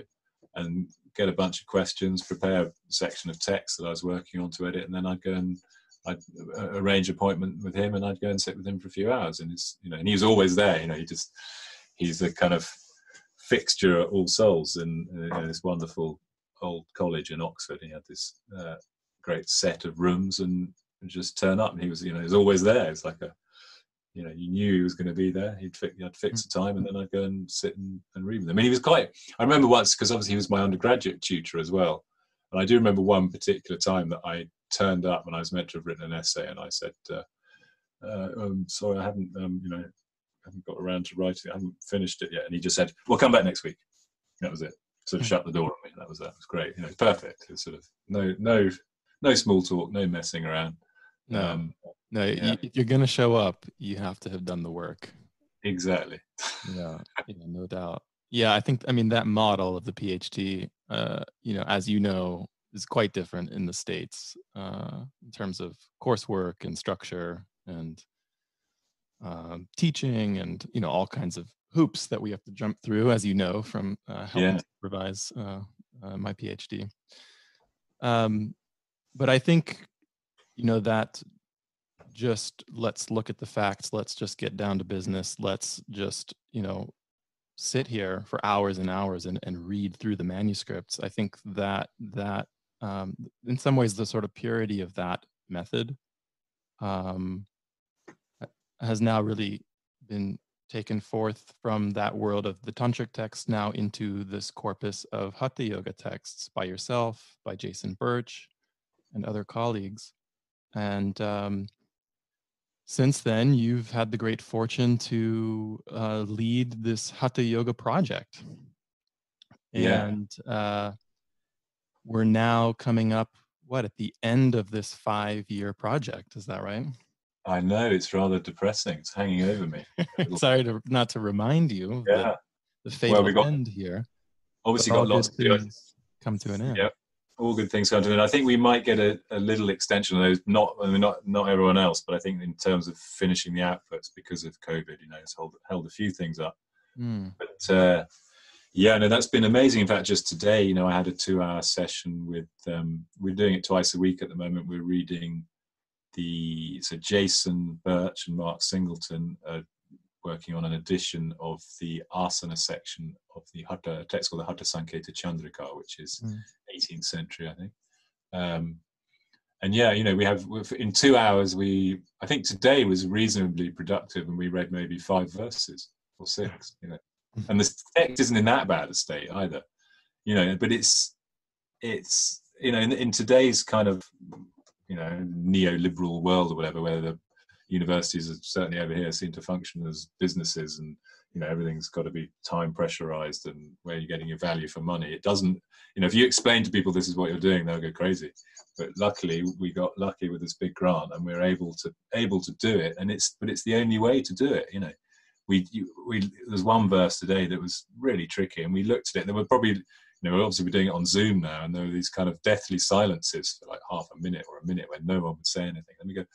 and get a bunch of questions, prepare a section of text that I was working on to edit, and then I'd go and I'd arrange an appointment with him, and I'd go and sit with him for a few hours. And and he was always there. He's a kind of fixture at All Souls in this wonderful old college in Oxford. He had this great set of rooms, and just turn up, and he was always there. It's like you knew he was going to be there. I'd fix a time, and then I'd go and sit and read with him. And he was I remember once, because obviously he was my undergraduate tutor as well. And I do remember one particular time that I turned up when I was meant to have written an essay, and I said, sorry, I haven't got around to writing it. I haven't finished it yet. And he just said, well, come back next week. That was it. Sort of shut the door on me. That was it was great. It's perfect. It's sort of no small talk, no messing around. No, if you're going to show up, you have to have done the work. Exactly. Yeah, no doubt. Yeah, I think, that model of the PhD, as you know, is quite different in the States in terms of coursework and structure and teaching and, all kinds of hoops that we have to jump through, as you know, from helping supervise my PhD. But I think, that just let's look at the facts. Let's just get down to business. Let's just, sit here for hours and hours and read through the manuscripts. I think that in some ways the sort of purity of that method has now really been taken forth from that world of the tantric texts now into this corpus of Hatha Yoga texts by yourself, by Jason Birch, and other colleagues. And since then, you've had the great fortune to lead this Haṭha Yoga Project. And we're now coming up, at the end of this 5-year project. Is that right? I know, it's rather depressing. It's hanging over me. Sorry not to remind you of the fatal end here. Obviously got lots of things come to an end. Yeah, all good things come to an end. I think we might get a little extension of those. Not everyone else, but I think in terms of finishing the outputs because of COVID, it's held a few things up. But that's been amazing. In fact, just today, I had a 2-hour session with. We're doing it twice a week at the moment. We're reading Jason Birch and Mark Singleton are working on an edition of the asana section of the Hatha, a text called the Hatha Sanketa Chandrika, which is 18th century, I think. We have in 2 hours. I think today was reasonably productive, and we read maybe 5 verses or 6. And the text isn't in that bad a state either. But it's in today's kind of neoliberal world or whatever, where the universities are certainly over here seem to function as businesses, and everything's got to be time pressurized, and where you're getting your value for money. It doesn't, if you explain to people this is what you're doing, they'll go crazy. But luckily we got lucky with this big grant, and we're able to do it, and it's the only way to do it. There's one verse today that was really tricky, and we looked at it. There were probably we're obviously doing it on Zoom now, and there were these kind of deathly silences for like half a minute or a minute when no one would say anything. And we go,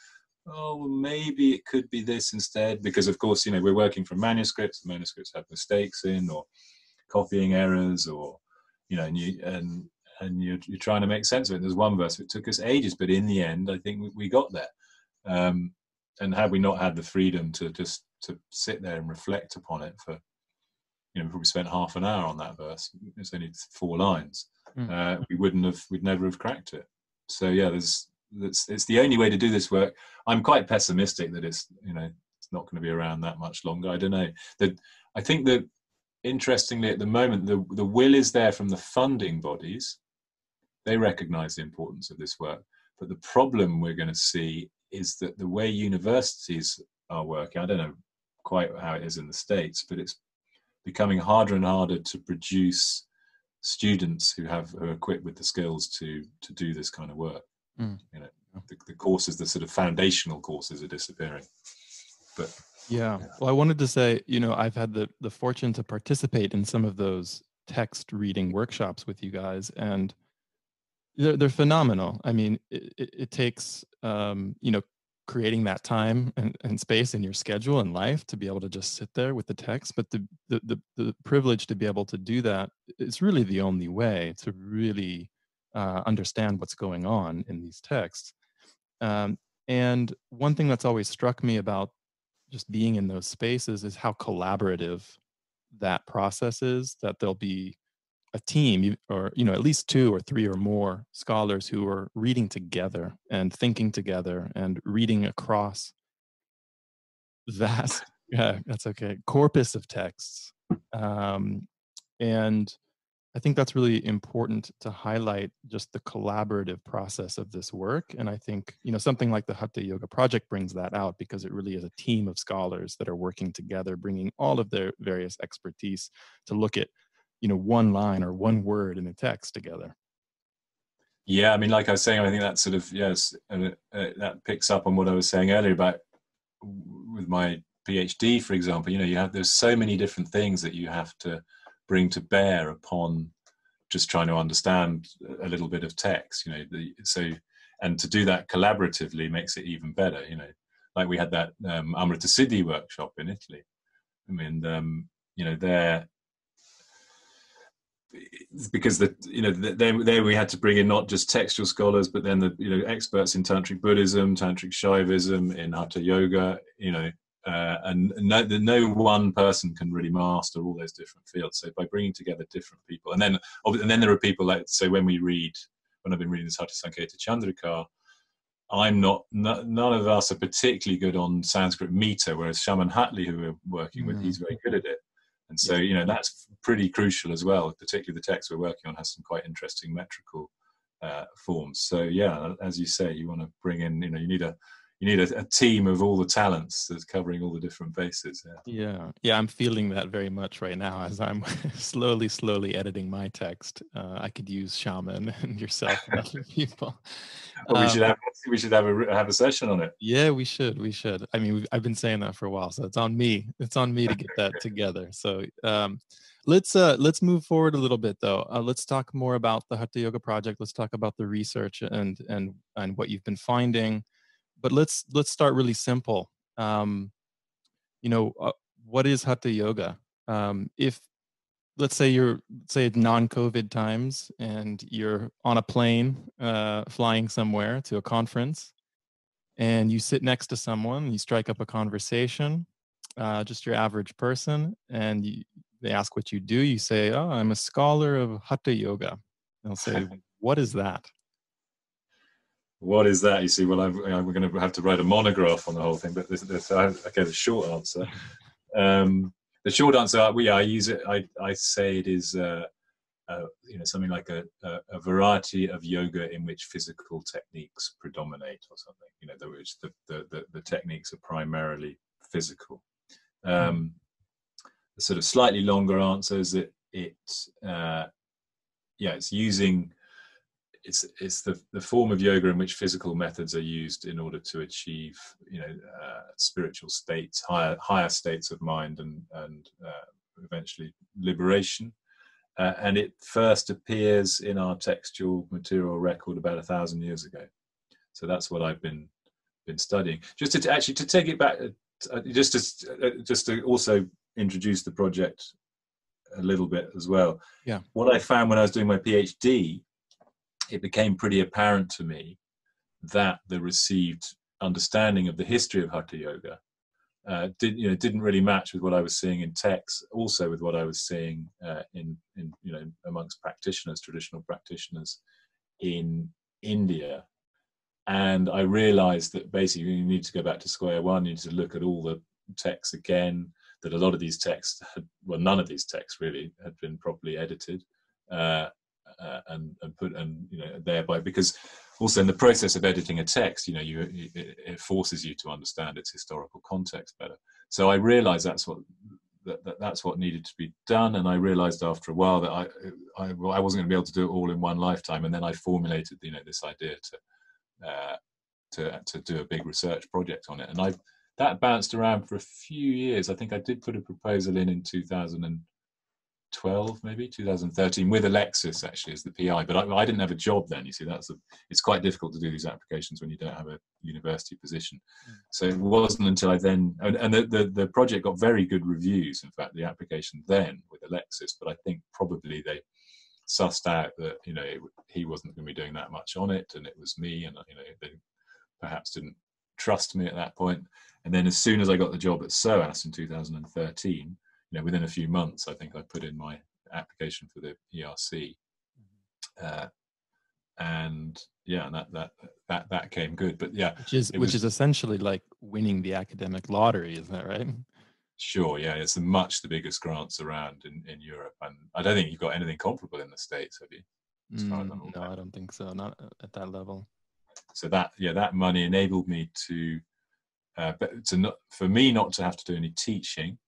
oh, well, maybe it could be this instead, because of course, we're working from manuscripts. Manuscripts have mistakes in, or copying errors, or and you're trying to make sense of it. There's one verse that took us ages, but in the end, I think we got there. And had we not had the freedom to sit there and reflect upon it for, we probably spent half an hour on that verse. It's only 4 lines. We'd never have cracked it. So it's the only way to do this work. I'm quite pessimistic that it's not going to be around that much longer. I don't know. I think that interestingly at the moment the will is there from the funding bodies. They recognise the importance of this work, but the problem we're going to see is that the way universities are working, I don't know quite how it is in the States, but it's becoming harder and harder to produce students who are equipped with the skills to do this kind of work. The courses, the sort of foundational courses, are disappearing. But well, I wanted to say, I've had the fortune to participate in some of those text reading workshops with you guys, and they're phenomenal. I mean, it takes creating that time and space in your schedule and life to be able to just sit there with the text, but the privilege to be able to do that is really the only way to really understand what's going on in these texts. And one thing that's always struck me about just being in those spaces is how collaborative that process is, that there'll be a team or, at least two or three or more scholars who are reading together and thinking together and reading across vast, yeah, that's okay, corpus of texts. And I think that's really important to highlight just the collaborative process of this work. And I think, something like the Haṭha Yoga Project brings that out because it really is a team of scholars that are working together, bringing all of their various expertise to look at, one line or one word in a text together. Yeah, I mean, like I was saying, I think that sort of, yes, that picks up on what I was saying earlier about with my PhD, for example. There's so many different things that you have to bring to bear upon just trying to understand a little bit of text. And to do that collaboratively makes it even better. Like we had that Amrita Siddhi workshop in Italy. I mean, there. Because there we had to bring in not just textual scholars, but then the experts in tantric Buddhism, tantric Shaivism, in Hatha Yoga, and no one person can really master all those different fields. So by bringing together different people, and then there are people like, so when I've been reading this Hatha Sanketa Chandrika, none of us are particularly good on Sanskrit meter, whereas Shaman Hatley, who we're working with, he's very good at it. And so, that's pretty crucial as well. Particularly the text we're working on has some quite interesting metrical forms. So, yeah, as you say, you want to bring in, you need a team of all the talents that's covering all the different bases. Yeah, I'm feeling that very much right now as I'm slowly editing my text. I could use Shaman and yourself and other people. Well, we should have a session on it. Yeah, we should. I mean, I've been saying that for a while, so it's on me. It's on me to get that together. So let's move forward a little bit, though. Let's talk more about the Haṭha Yoga Project. Let's talk about the research and what you've been finding. But let's start really simple. What is Hatha Yoga? If let's say it's non-COVID times and you're on a plane flying somewhere to a conference, and you sit next to someone, you strike up a conversation, just your average person, and they ask what you do. You say, "Oh, I'm a scholar of Hatha Yoga." They'll say, "What is that?" What is that? You see, well, we're going to have to write a monograph on the whole thing, but the short answer. The short answer, I use it. I say it is, something like a variety of yoga in which physical techniques predominate, or something. Which the techniques are primarily physical. The sort of slightly longer answer is that it's using. It's the form of yoga in which physical methods are used in order to achieve, spiritual states, higher states of mind, and eventually liberation. And it first appears in our textual material record about 1,000 years ago. So that's what I've been studying. Just to take it back, just to also introduce the project a little bit as well. Yeah. What I found when I was doing my PhD, it became pretty apparent to me that the received understanding of the history of Hatha Yoga didn't really match with what I was seeing in texts, also with what I was seeing in amongst traditional practitioners in India. And I realized that basically you need to go back to square one. You need to look at all the texts again, that a lot of these texts none of these texts really had been properly edited. And put, and thereby, because also in the process of editing a text, it forces you to understand its historical context better. So I realized that's what needed to be done, and I realized after a while that I wasn't going to be able to do it all in one lifetime. And then I formulated this idea to do a big research project on it, and that bounced around for a few years. I think I did put a proposal in 2012, maybe 2013, with Alexis actually as the PI, but I didn't have a job then. You see, it's quite difficult to do these applications when you don't have a university position. So it wasn't until I then, and the project got very good reviews, in fact, the application then with Alexis, but I think probably they sussed out that he wasn't going to be doing that much on it, and it was me, and they perhaps didn't trust me at that point. And then as soon as I got the job at SOAS in 2013, within a few months, I think I put in my application for the ERC. And yeah, that came good. But yeah, which is essentially like winning the academic lottery, isn't that right? Sure, yeah, it's the biggest grants around in Europe, and I don't think you've got anything comparable in the States, have you? No, I don't think so, not at that level. So that money enabled me for me not to have to do any teaching,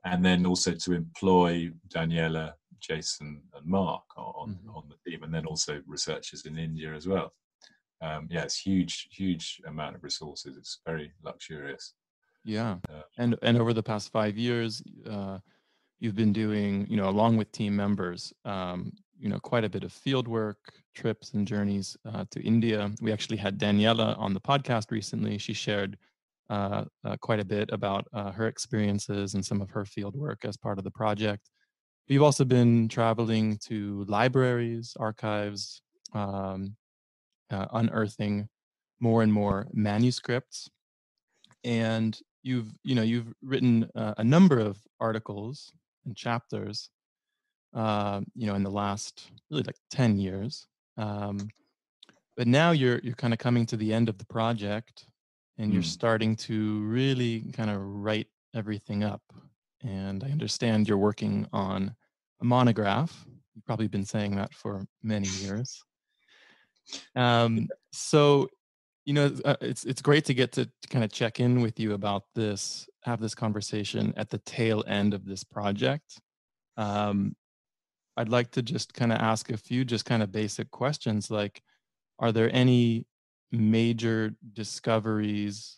and then also to employ Daniela, Jason, and Mark on the team, and then also researchers in India as well. It's huge amount of resources. It's very luxurious. Yeah, and over the past 5 years, you've been doing, along with team members, quite a bit of field work, trips and journeys to India. We actually had Daniela on the podcast recently. She shared quite a bit about her experiences and some of her field work as part of the project. We've also been traveling to libraries, archives, unearthing more and more manuscripts. And you've written a number of articles and chapters, in the last really like 10 years. But now you're kind of coming to the end of the project, and you're starting to really kind of write everything up. And I understand you're working on a monograph. You've probably been saying that for many years. So, it's great to get to kind of check in with you about this, have this conversation at the tail end of this project. I'd like to just kind of ask a few just kind of basic questions, like, are there any major discoveries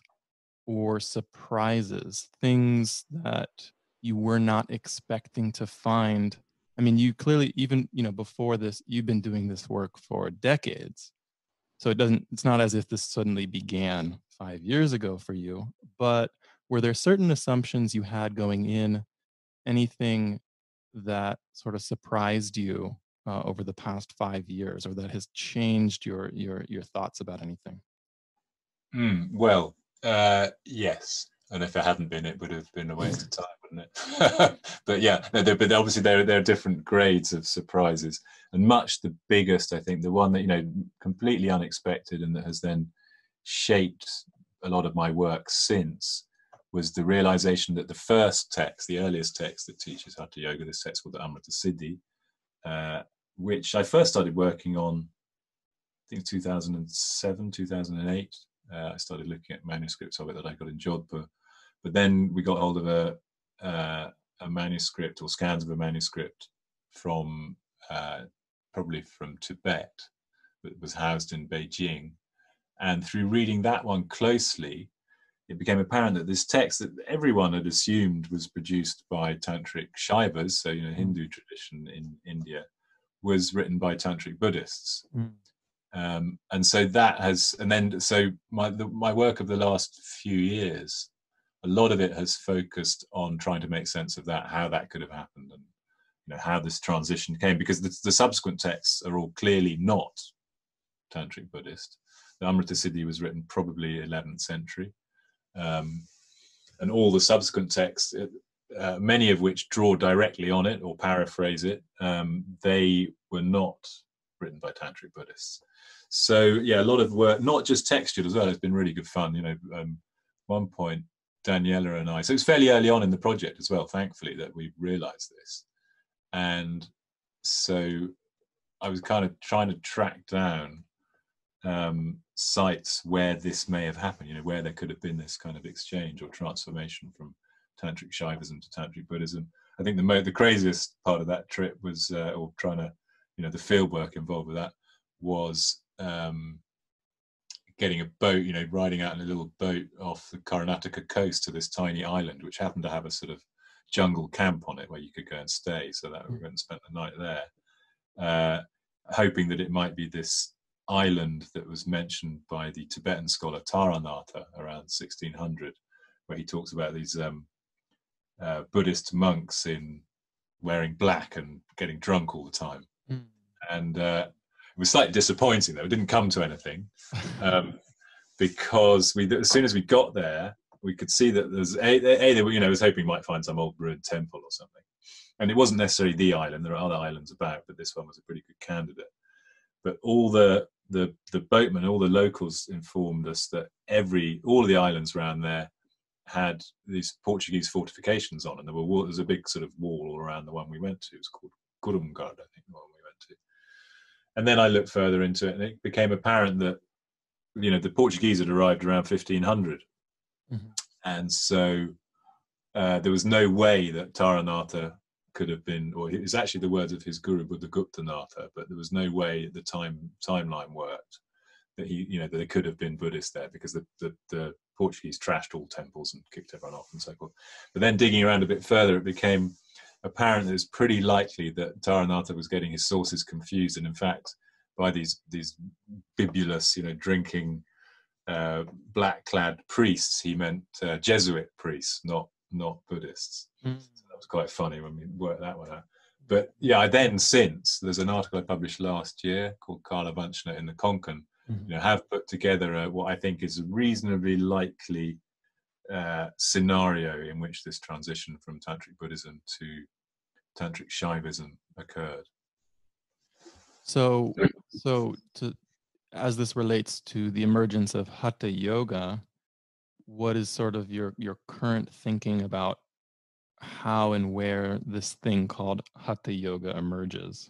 or surprises, things that you were not expecting to find? I mean, you clearly, even, before this, you've been doing this work for decades. So it's not as if this suddenly began 5 years ago for you, but were there certain assumptions you had going in, anything that sort of surprised you over the past 5 years, or that has changed your thoughts about anything? Well, yes. And if it hadn't been, it would have been a waste of time, wouldn't it? But yeah, but obviously there are different grades of surprises, and much the biggest, I think, the one that completely unexpected and that has then shaped a lot of my work since, was the realization that the first text, the earliest text that teaches Hatha Yoga, this text called the Amrita Siddhi, which I first started working on, I think 2007, 2008. I started looking at manuscripts of it that I got in Jodhpur. But then we got hold of a manuscript, or scans of a manuscript from probably from Tibet, that was housed in Beijing. And through reading that one closely, it became apparent that this text that everyone had assumed was produced by Tantric Shaivas, so Hindu tradition in India, was written by Tantric Buddhists. And so that has, and then so my work of the last few years, a lot of it has focused on trying to make sense of that, how that could have happened, and how this transition came, because the subsequent texts are all clearly not Tantric Buddhist. The Amrita Siddhi was written probably 11th century, and all the subsequent texts, many of which draw directly on it or paraphrase it, they were not written by Tantric Buddhists. So yeah, a lot of work, not just textured as well. It's been really good fun. One point, Daniela and I, so it was fairly early on in the project as well, thankfully, that we realized this. And so I was kind of trying to track down sites where this may have happened, where there could have been this kind of exchange or transformation from Tantric Shaivism to Tantric Buddhism. I think the craziest part of that trip was, or trying to, the field work involved with that, was getting a boat, riding out in a little boat off the Karnataka coast to this tiny island, which happened to have a sort of jungle camp on it where you could go and stay. So that we went and spent the night there, hoping that it might be this island that was mentioned by the Tibetan scholar Taranatha around 1600, where he talks about these Buddhist monks in wearing black and getting drunk all the time. And it was slightly disappointing, though. It didn't come to anything. because as soon as we got there, we could see that there's they were, was hoping we might find some old ruined temple or something. And it wasn't necessarily the island. There are other islands about, but this one was a pretty good candidate. But all the boatmen, all the locals informed us that all of the islands around there had these Portuguese fortifications on, and there was a big sort of wall all around the one we went to. It was called Kurumgard, I think, the one we went to. And then I looked further into it, and it became apparent that the Portuguese had arrived around 1500, and so there was no way that Taranatha could have been, or it's actually the words of his guru Buddhagupta Natha, but there was no way the timeline worked that that there could have been Buddhists there, because the Portuguese trashed all temples and kicked everyone off and so forth. But then digging around a bit further, it became apparent that it was pretty likely that Taranatha was getting his sources confused, and in fact, by these bibulous, drinking, black-clad priests, he meant Jesuit priests, not Buddhists. So that was quite funny when we worked that one out. But yeah, there's an article I published last year called Kala Vanchana in the Konkan, have put together what I think is a reasonably likely scenario in which this transition from Tantric Buddhism to Tantric Shaivism occurred. So as this relates to the emergence of Hatha Yoga, what is sort of your current thinking about how and where this thing called Hatha Yoga emerges?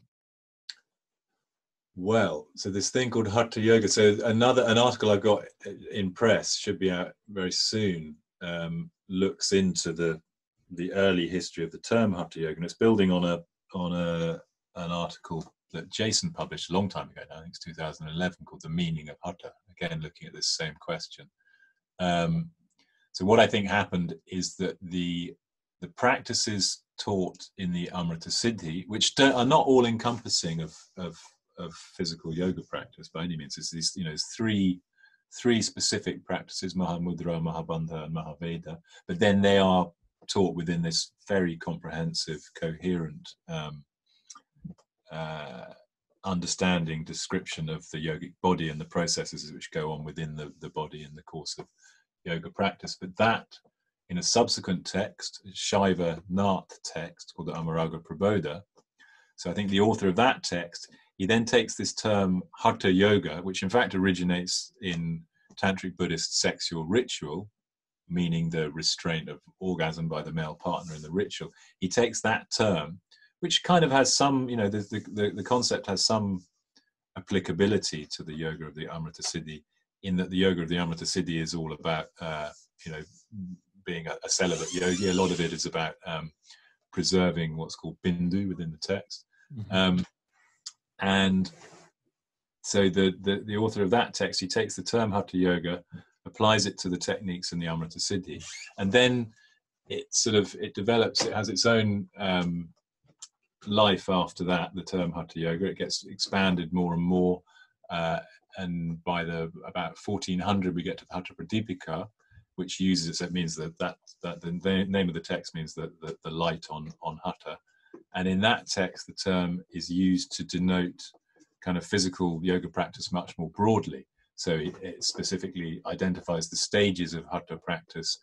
Well, so this thing called Hatha Yoga, so an article I've got in press, should be out very soon, looks into the early history of the term Hatha Yoga, and it's building on an article that Jason published a long time ago now, I think it's 2011, called The Meaning of Hatha, again looking at this same question. So what I think happened is that the practices taught in the Amrita Siddhi, which are not all encompassing of physical yoga practice by any means. It's these, three specific practices: Mahamudra, Mahabandha, and Mahaveda. But then they are taught within this very comprehensive, coherent understanding, description of the yogic body and the processes which go on within the body in the course of yoga practice. But that, in a subsequent text, Shaiva Nath text called the Amaraga Prabodha. So I think the author of that text, he then takes this term Hatha Yoga, which in fact originates in Tantric Buddhist sexual ritual, meaning the restraint of orgasm by the male partner in the ritual. He takes that term, which kind of has some, the concept has some applicability to the yoga of the Amrita Siddhi, in that the yoga of the Amrita Siddhi is all about, being a celibate yogi. A lot of it is about preserving what's called bindu within the text. And so the author of that text, he takes the term Hatha Yoga, applies it to the techniques in the Amrita Siddhi, and then it develops, it has its own life after that, the term Hatha Yoga. It gets expanded more and more, and by about 1400 we get to the Hatha Pradipika, which uses, it means that the name of the text means that the light on Hatha. And in that text, the term is used to denote kind of physical yoga practice much more broadly. So it specifically identifies the stages of Hatha practice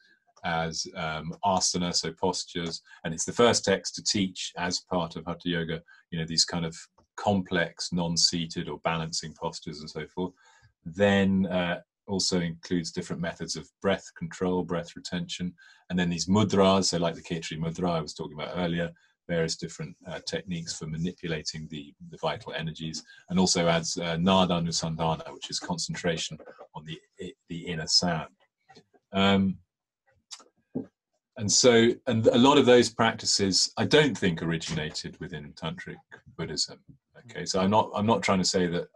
as asana, so postures. And it's the first text to teach, as part of Hatha Yoga, these kind of complex, non-seated or balancing postures and so forth. Then also includes different methods of breath control, breath retention, and then these mudras, so like the Khetri mudra I was talking about earlier, various different techniques for manipulating the vital energies, and also adds nada anusandhana, which is concentration on the inner sound. And a lot of those practices I don't think originated within Tantric Buddhism. Okay, so I'm not trying to say that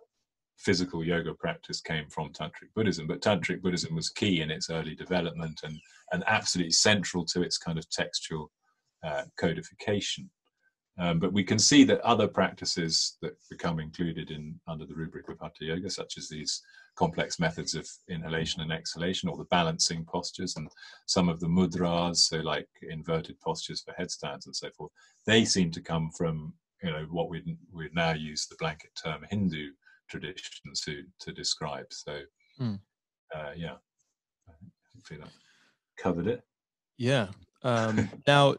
physical yoga practice came from Tantric Buddhism, but Tantric Buddhism was key in its early development and absolutely central to its kind of textual codification. But we can see that other practices that become included under the rubric of Hatha Yoga, such as these complex methods of inhalation and exhalation, or the balancing postures, and some of the mudras, so like inverted postures for headstands and so forth, they seem to come from what we now use the blanket term Hindu traditions to describe. So Yeah, hopefully that covered it. Yeah. Now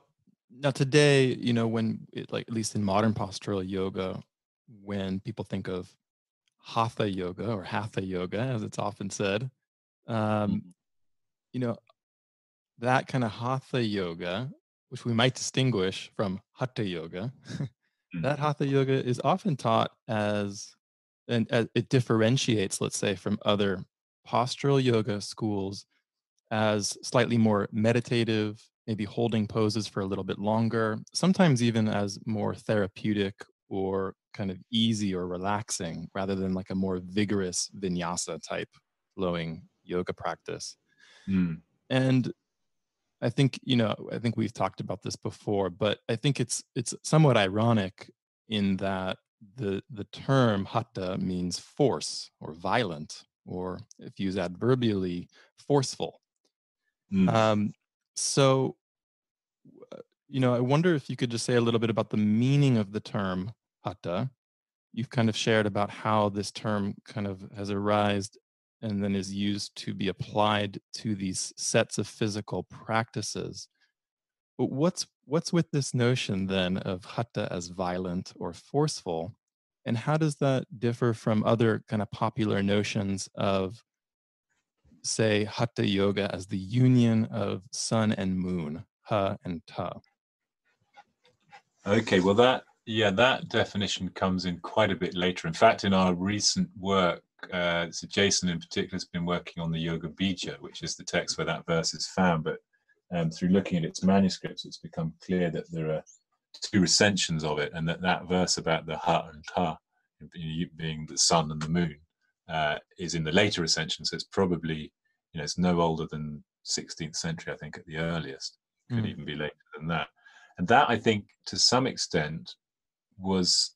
today, when like at least in modern postural yoga, when people think of Hatha Yoga or Hatha Yoga, as it's often said, um, Mm. you know, that kind of Hatha Yoga, which we might distinguish from Hatha Yoga, Mm. that Hatha Yoga is often taught and it differentiates, let's say, from other postural yoga schools as slightly more meditative, maybe holding poses for a little bit longer, sometimes even as more therapeutic or kind of easy or relaxing rather than like a more vigorous vinyasa type flowing yoga practice. Mm. And I think we've talked about this before, but I think it's somewhat ironic in that the term hatha means force or violent, or if used adverbially, forceful. Mm. Um, so, I wonder if you could just say a little bit about the meaning of the term hatha. You've kind of shared about how this term kind of has arisen and then is used to be applied to these sets of physical practices. But what's with this notion then of hatha as violent or forceful? And how does that differ from other kind of popular notions of, say, Hatha Yoga as the union of sun and moon, ha and ta? Okay, well that definition comes in quite a bit later. In fact, in our recent work, so Jason in particular has been working on the Yoga Bija, which is the text where that verse is found. But through looking at its manuscripts, it's become clear that there are two recensions of it, and that verse about the ha and ta being the sun and the moon is in the later recension. So it's probably, it's no older than 16th century, I think, at the earliest. Could Mm, even be later than that. And that, I think, to some extent, was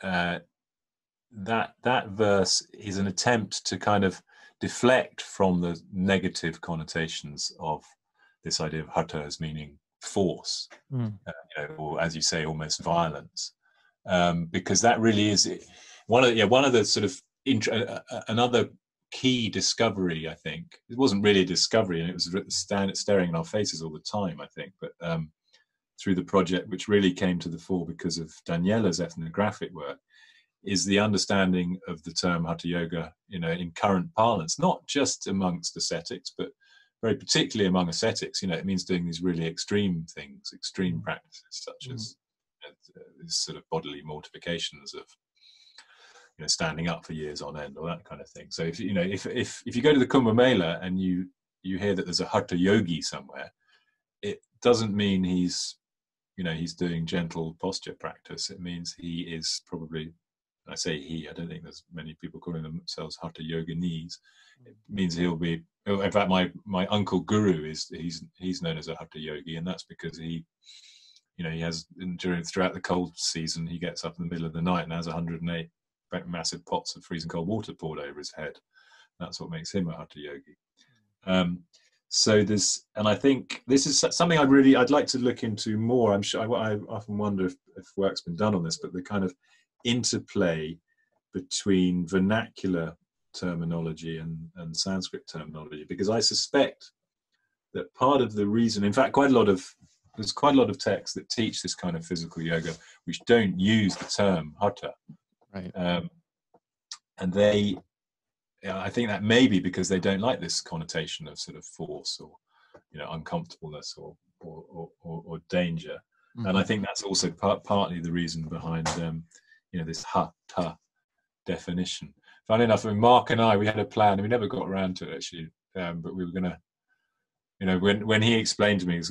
that verse is an attempt to kind of deflect from the negative connotations of this idea of hatha as meaning force, mm, or as you say, almost violence, because that really is one of the sort of another key discovery. I think it wasn't really a discovery, and it was staring in our faces all the time, I think, but through the project, which really came to the fore because of Daniela's ethnographic work, is the understanding of the term Hatha Yoga, in current parlance, not just amongst ascetics, but very particularly among ascetics. It means doing these really extreme things, extreme mm, practices, such mm, as these sort of bodily mortifications of standing up for years on end, or that kind of thing. So if you go to the Kumbh Mela and you hear that there's a Hatha yogi somewhere, it doesn't mean he's doing gentle posture practice. It means he is probably, I say he, I don't think there's many people calling themselves Hatha yoginis. It means he'll be, in fact, my uncle Guru he's known as a Hatha yogi, and that's because he has throughout the cold season, he gets up in the middle of the night and has 108 massive pots of freezing cold water poured over his head. That's what makes him a Hatha yogi. So and I think this is something I'd like to look into more. I'm sure I often wonder if work's been done on this, but the kind of interplay between vernacular terminology and Sanskrit terminology, because I suspect that part of the reason, in fact, there's quite a lot of texts that teach this kind of physical yoga which don't use the term hatha, right. and I think that may be because they don't like this connotation of sort of force or uncomfortableness or danger. And I Mhm. think that's also partly the reason behind this hatha definition. Funny enough, Mark and I, we had a plan, and we never got around to it actually, but we were going to, when he explained to me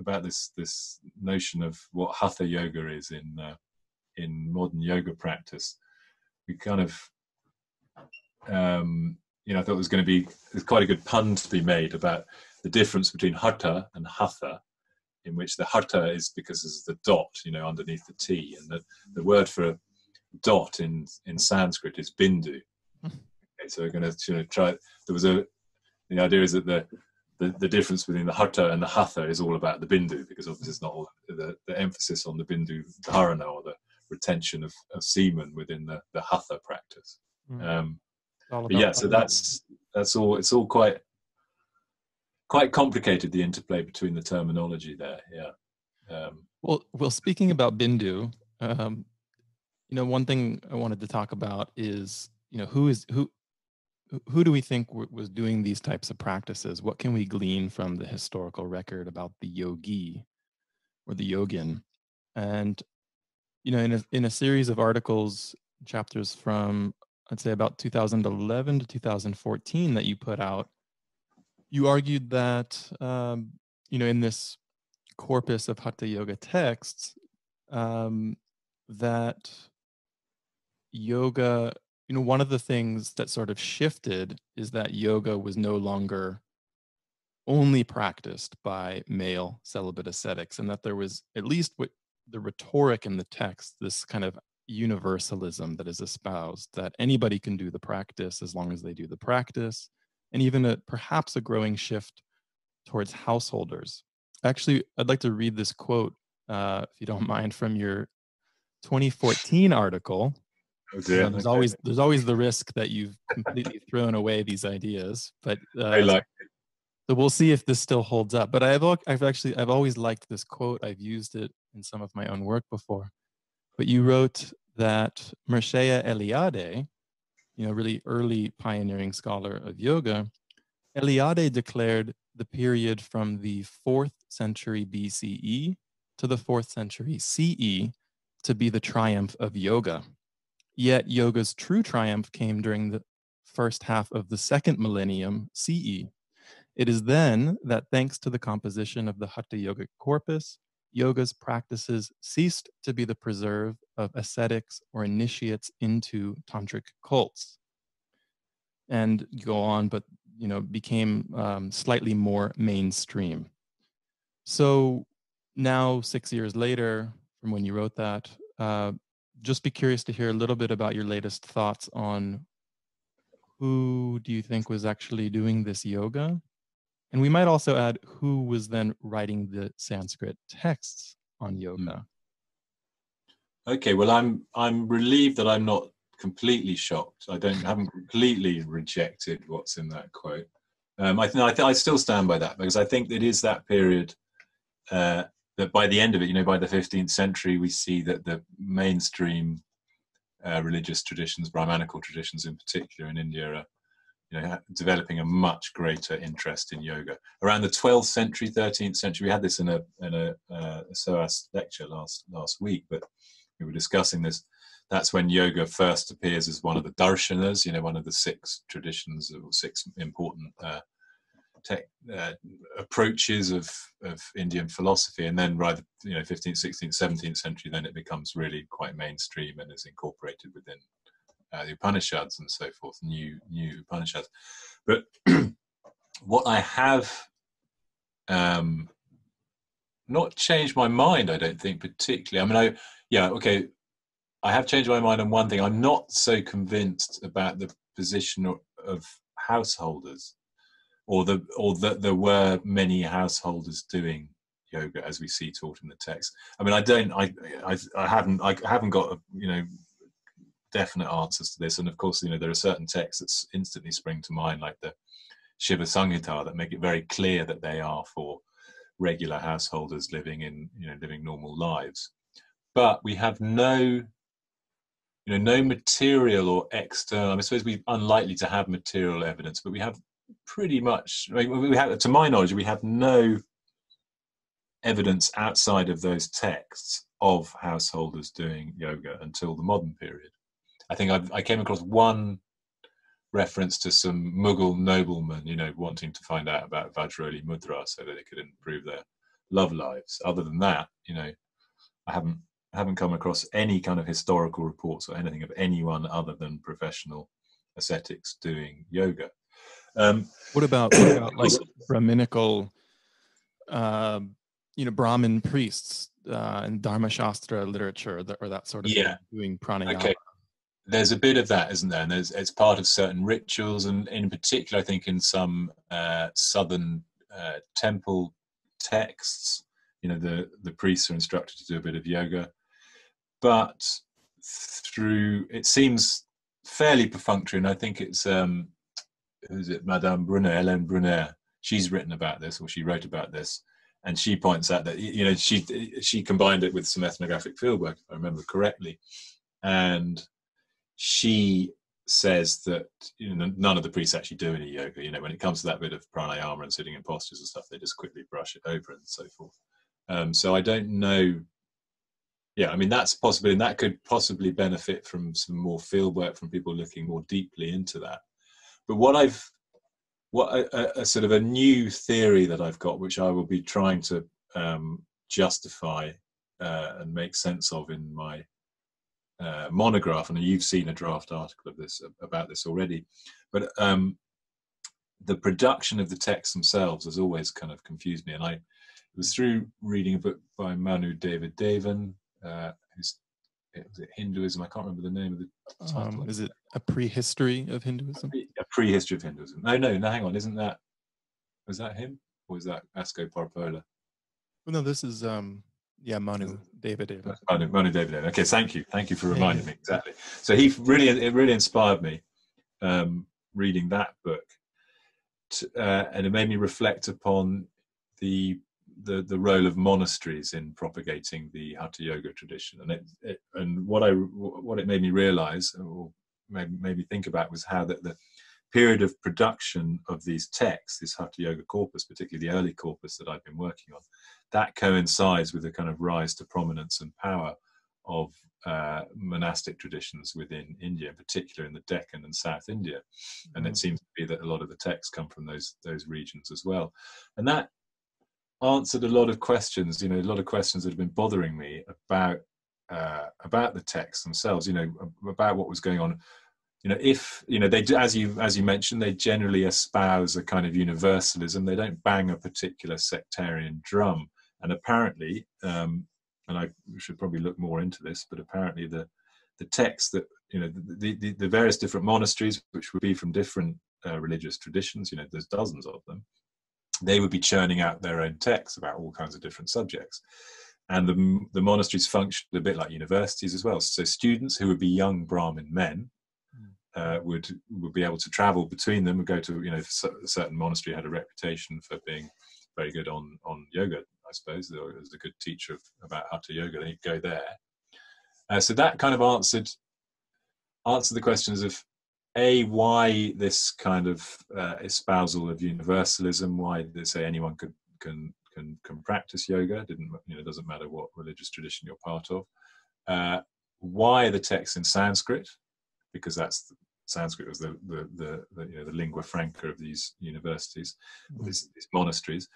about this notion of what hatha yoga is in modern yoga practice, we kind of I thought there's quite a good pun to be made about the difference between hatha and hatha, in which the hatha is because there's the dot, underneath the T, and the word for dot in Sanskrit is bindu. Okay, so we're going to try. The idea is that the difference between the hatha and the hatha is all about the bindu, because obviously it's not all the emphasis on the bindu dharana, or the retention of semen within the hatha practice. Mm. It's all But about yeah, so body. that's all. It's all quite complicated, the interplay between the terminology there. Yeah. Well, speaking about Bindu, one thing I wanted to talk about is, who do we think was doing these types of practices? What can we glean from the historical record about the yogi or the yogin? And in a series of articles, chapters from, I'd say, about 2011 to 2014 that you put out, you argued that in this corpus of Hatha Yoga texts, that yoga, one of the things that sort of shifted is that yoga was no longer only practiced by male celibate ascetics, and that there was, at least with the rhetoric in the text, this kind of universalism that is espoused, that anybody can do the practice as long as they do the practice, and even perhaps a growing shift towards householders. Actually, I'd like to read this quote, if you don't mind, from your 2014 article. Oh dear. There's always the risk that you've completely thrown away these ideas, but so we'll see if this still holds up. But I've always liked this quote. I've used it in some of my own work before. But you wrote that Mircea Eliade, really early pioneering scholar of yoga, Eliade declared the period from the 4th century BCE to the 4th century CE to be the triumph of yoga. Yet yoga's true triumph came during the first half of the 2nd millennium CE. It is then that, thanks to the composition of the Hatha Yoga corpus, yoga's practices ceased to be the preserve of ascetics or initiates into tantric cults. And go on, but became slightly more mainstream. So now, 6 years later, from when you wrote that, just be curious to hear a little bit about your latest thoughts on who do you think was actually doing this yoga? And we might also add who was then writing the Sanskrit texts on yoga. Okay, well, I'm relieved that I'm not completely shocked. I haven't completely rejected what's in that quote. I still stand by that, because I think it is that period that by the end of it, by the 15th century, we see that the mainstream religious traditions, Brahmanical traditions in particular in India, are developing a much greater interest in yoga. Around the 12th century, 13th century, we had this in a SOAS lecture last week, but we were discussing this. That's when yoga first appears as one of the darshanas, one of the 6 traditions or 6 important approaches of Indian philosophy, and then right, 15th, 16th, 17th century, then it becomes really quite mainstream and is incorporated within the Upanishads and so forth, new Upanishads. But what I have not changed my mind, I don't think particularly. I have changed my mind on one thing. I'm not so convinced about the position of householders, or that there were many householders doing yoga as we see taught in the text. I haven't got definite answers to this, and of course there are certain texts that instantly spring to mind, like the Shiva Samhita, that make it very clear that they are for regular householders living normal lives. But we have no material or external. I suppose we're unlikely to have material evidence, but we have pretty much. To my knowledge, we have no evidence outside of those texts of householders doing yoga until the modern period. I think I came across one reference to some Mughal noblemen, wanting to find out about Vajroli Mudra so that they could improve their love lives. Other than that, I haven't come across any kind of historical reports or anything of anyone other than professional ascetics doing yoga. What about like Brahminical, Brahmin priests and Dharma Shastra literature, or that sort of thing, doing pranayama? Okay. There's a bit of that, isn't there? And it's part of certain rituals, and in particular, I think in some southern temple texts, the priests are instructed to do a bit of yoga, but it seems fairly perfunctory, and I think it's who's it, Madame Brunner, Hélène Brunner. She's written about this, or she wrote about this, and she points out that, you know, she combined it with some ethnographic fieldwork, if I remember correctly, and she says that, you know, none of the priests actually do any yoga. You know, when it comes to that bit of pranayama and sitting in postures and stuff, they just quickly brush it over and so forth. So I don't know. Yeah, I mean, that's a possibility, and that could possibly benefit from some more field work from people looking more deeply into that. But a sort of a new theory that I've got, which I will be trying to justify and make sense of in my monograph, and you've seen a draft article of this about this already, but the production of the texts themselves has always kind of confused me, and it was through reading a book by Manu David Devan, who's, was it Hinduism? I can't remember the name of the title. Is it A Prehistory of Hinduism? A Prehistory of Hinduism. No, hang on, was that him, or was that Asko Parpola? Well, no, this is Manu David Devan. Manu David Devan. Okay, thank you for reminding me exactly. So it really inspired me reading that book, and it made me reflect upon the role of monasteries in propagating the Hatha Yoga tradition, and what it made me realize, or made me think about, was how that the period of production of these texts, this Hatha Yoga corpus, particularly the early corpus that I've been working on, that coincides with the kind of rise to prominence and power of monastic traditions within India, in particular in the Deccan and South India. And it seems to be that a lot of the texts come from those regions as well. And that answered a lot of questions, a lot of questions that have been bothering me about the texts themselves, about what was going on. If they do, as you mentioned, they generally espouse a kind of universalism. They don't bang a particular sectarian drum. And apparently, and I should probably look more into this, but apparently the texts that, the various different monasteries, which would be from different religious traditions, there's dozens of them, they would be churning out their own texts about all kinds of different subjects. And the monasteries functioned a bit like universities as well. So students who would be young Brahmin men would be able to travel between them and go to, a certain monastery had a reputation for being very good on yoga, I suppose. There was a good teacher about Hatha Yoga, and he'd go there. So that kind of answered the questions of, why this kind of espousal of universalism, why they say anyone can practice yoga, doesn't matter what religious tradition you're part of. Why the text in Sanskrit? Because Sanskrit was the lingua franca of these universities, these monasteries.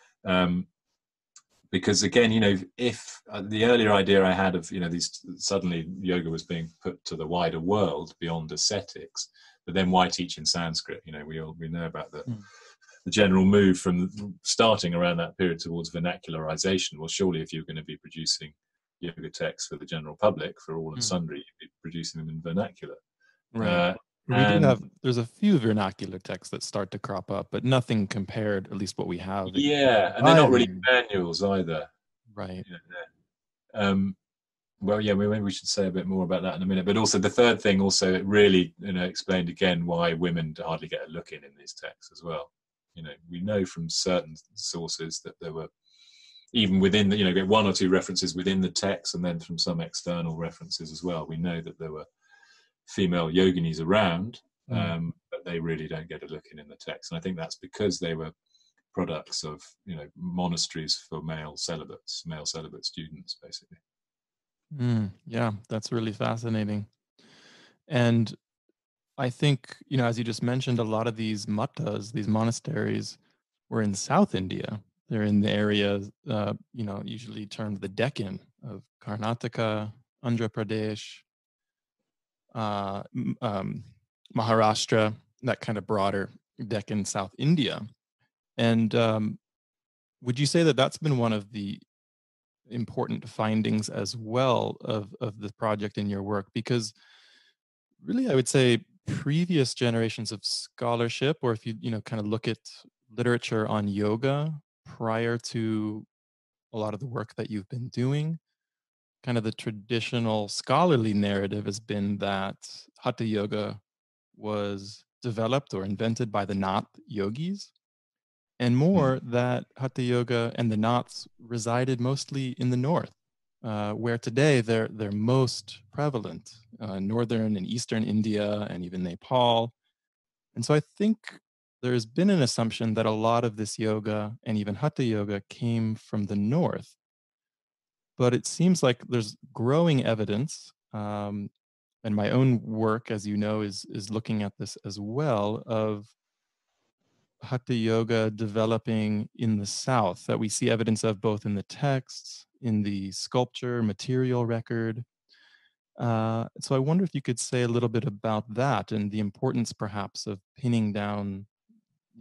Because again, if the earlier idea I had of, these, suddenly yoga was being put to the wider world beyond ascetics, but then why teach in Sanskrit? We know about the general move from starting around that period towards vernacularization. Well, surely if you're going to be producing yoga texts for the general public, for all and sundry, you'd be producing them in vernacular. Right. There's a few vernacular texts that start to crop up, but nothing compared, at least what we have. Yeah, and they're not really manuals either. Right. Well, yeah, maybe we should say a bit more about that in a minute. But also the third thing, it really, explained again why women hardly get a look in these texts as well. We know from certain sources that there were, even within the, get one or two references within the text, and then from some external references as well, we know that there were female yoginis around, but they really don't get a look in the text. And I think that's because they were products of, monasteries for male celibate students, basically. Yeah, that's really fascinating. And I think, as you just mentioned, a lot of these mattas, these monasteries, were in South India. They're in the area, usually termed the Deccan of Karnataka, Andhra Pradesh, Maharashtra, that kind of broader Deccan South India. And would you say that that's been one of the important findings as well of the project in your work? Because really, I would say previous generations of scholarship, or if you kind of look at literature on yoga prior to a lot of the work that you've been doing, kind of the traditional scholarly narrative has been that Hatha Yoga was developed or invented by the Nath yogis, and Mm. more that Hatha Yoga and the Naths resided mostly in the north, where today they're most prevalent, northern and eastern India and even Nepal. And so I think there's been an assumption that a lot of this yoga and even Hatha Yoga came from the north, but it seems like there's growing evidence. And my own work, as you know, is looking at this as well, of Hatha Yoga developing in the South, that we see evidence of both in the texts, in the sculpture, material record. So I wonder if you could say a little bit about that and the importance, perhaps, of pinning down,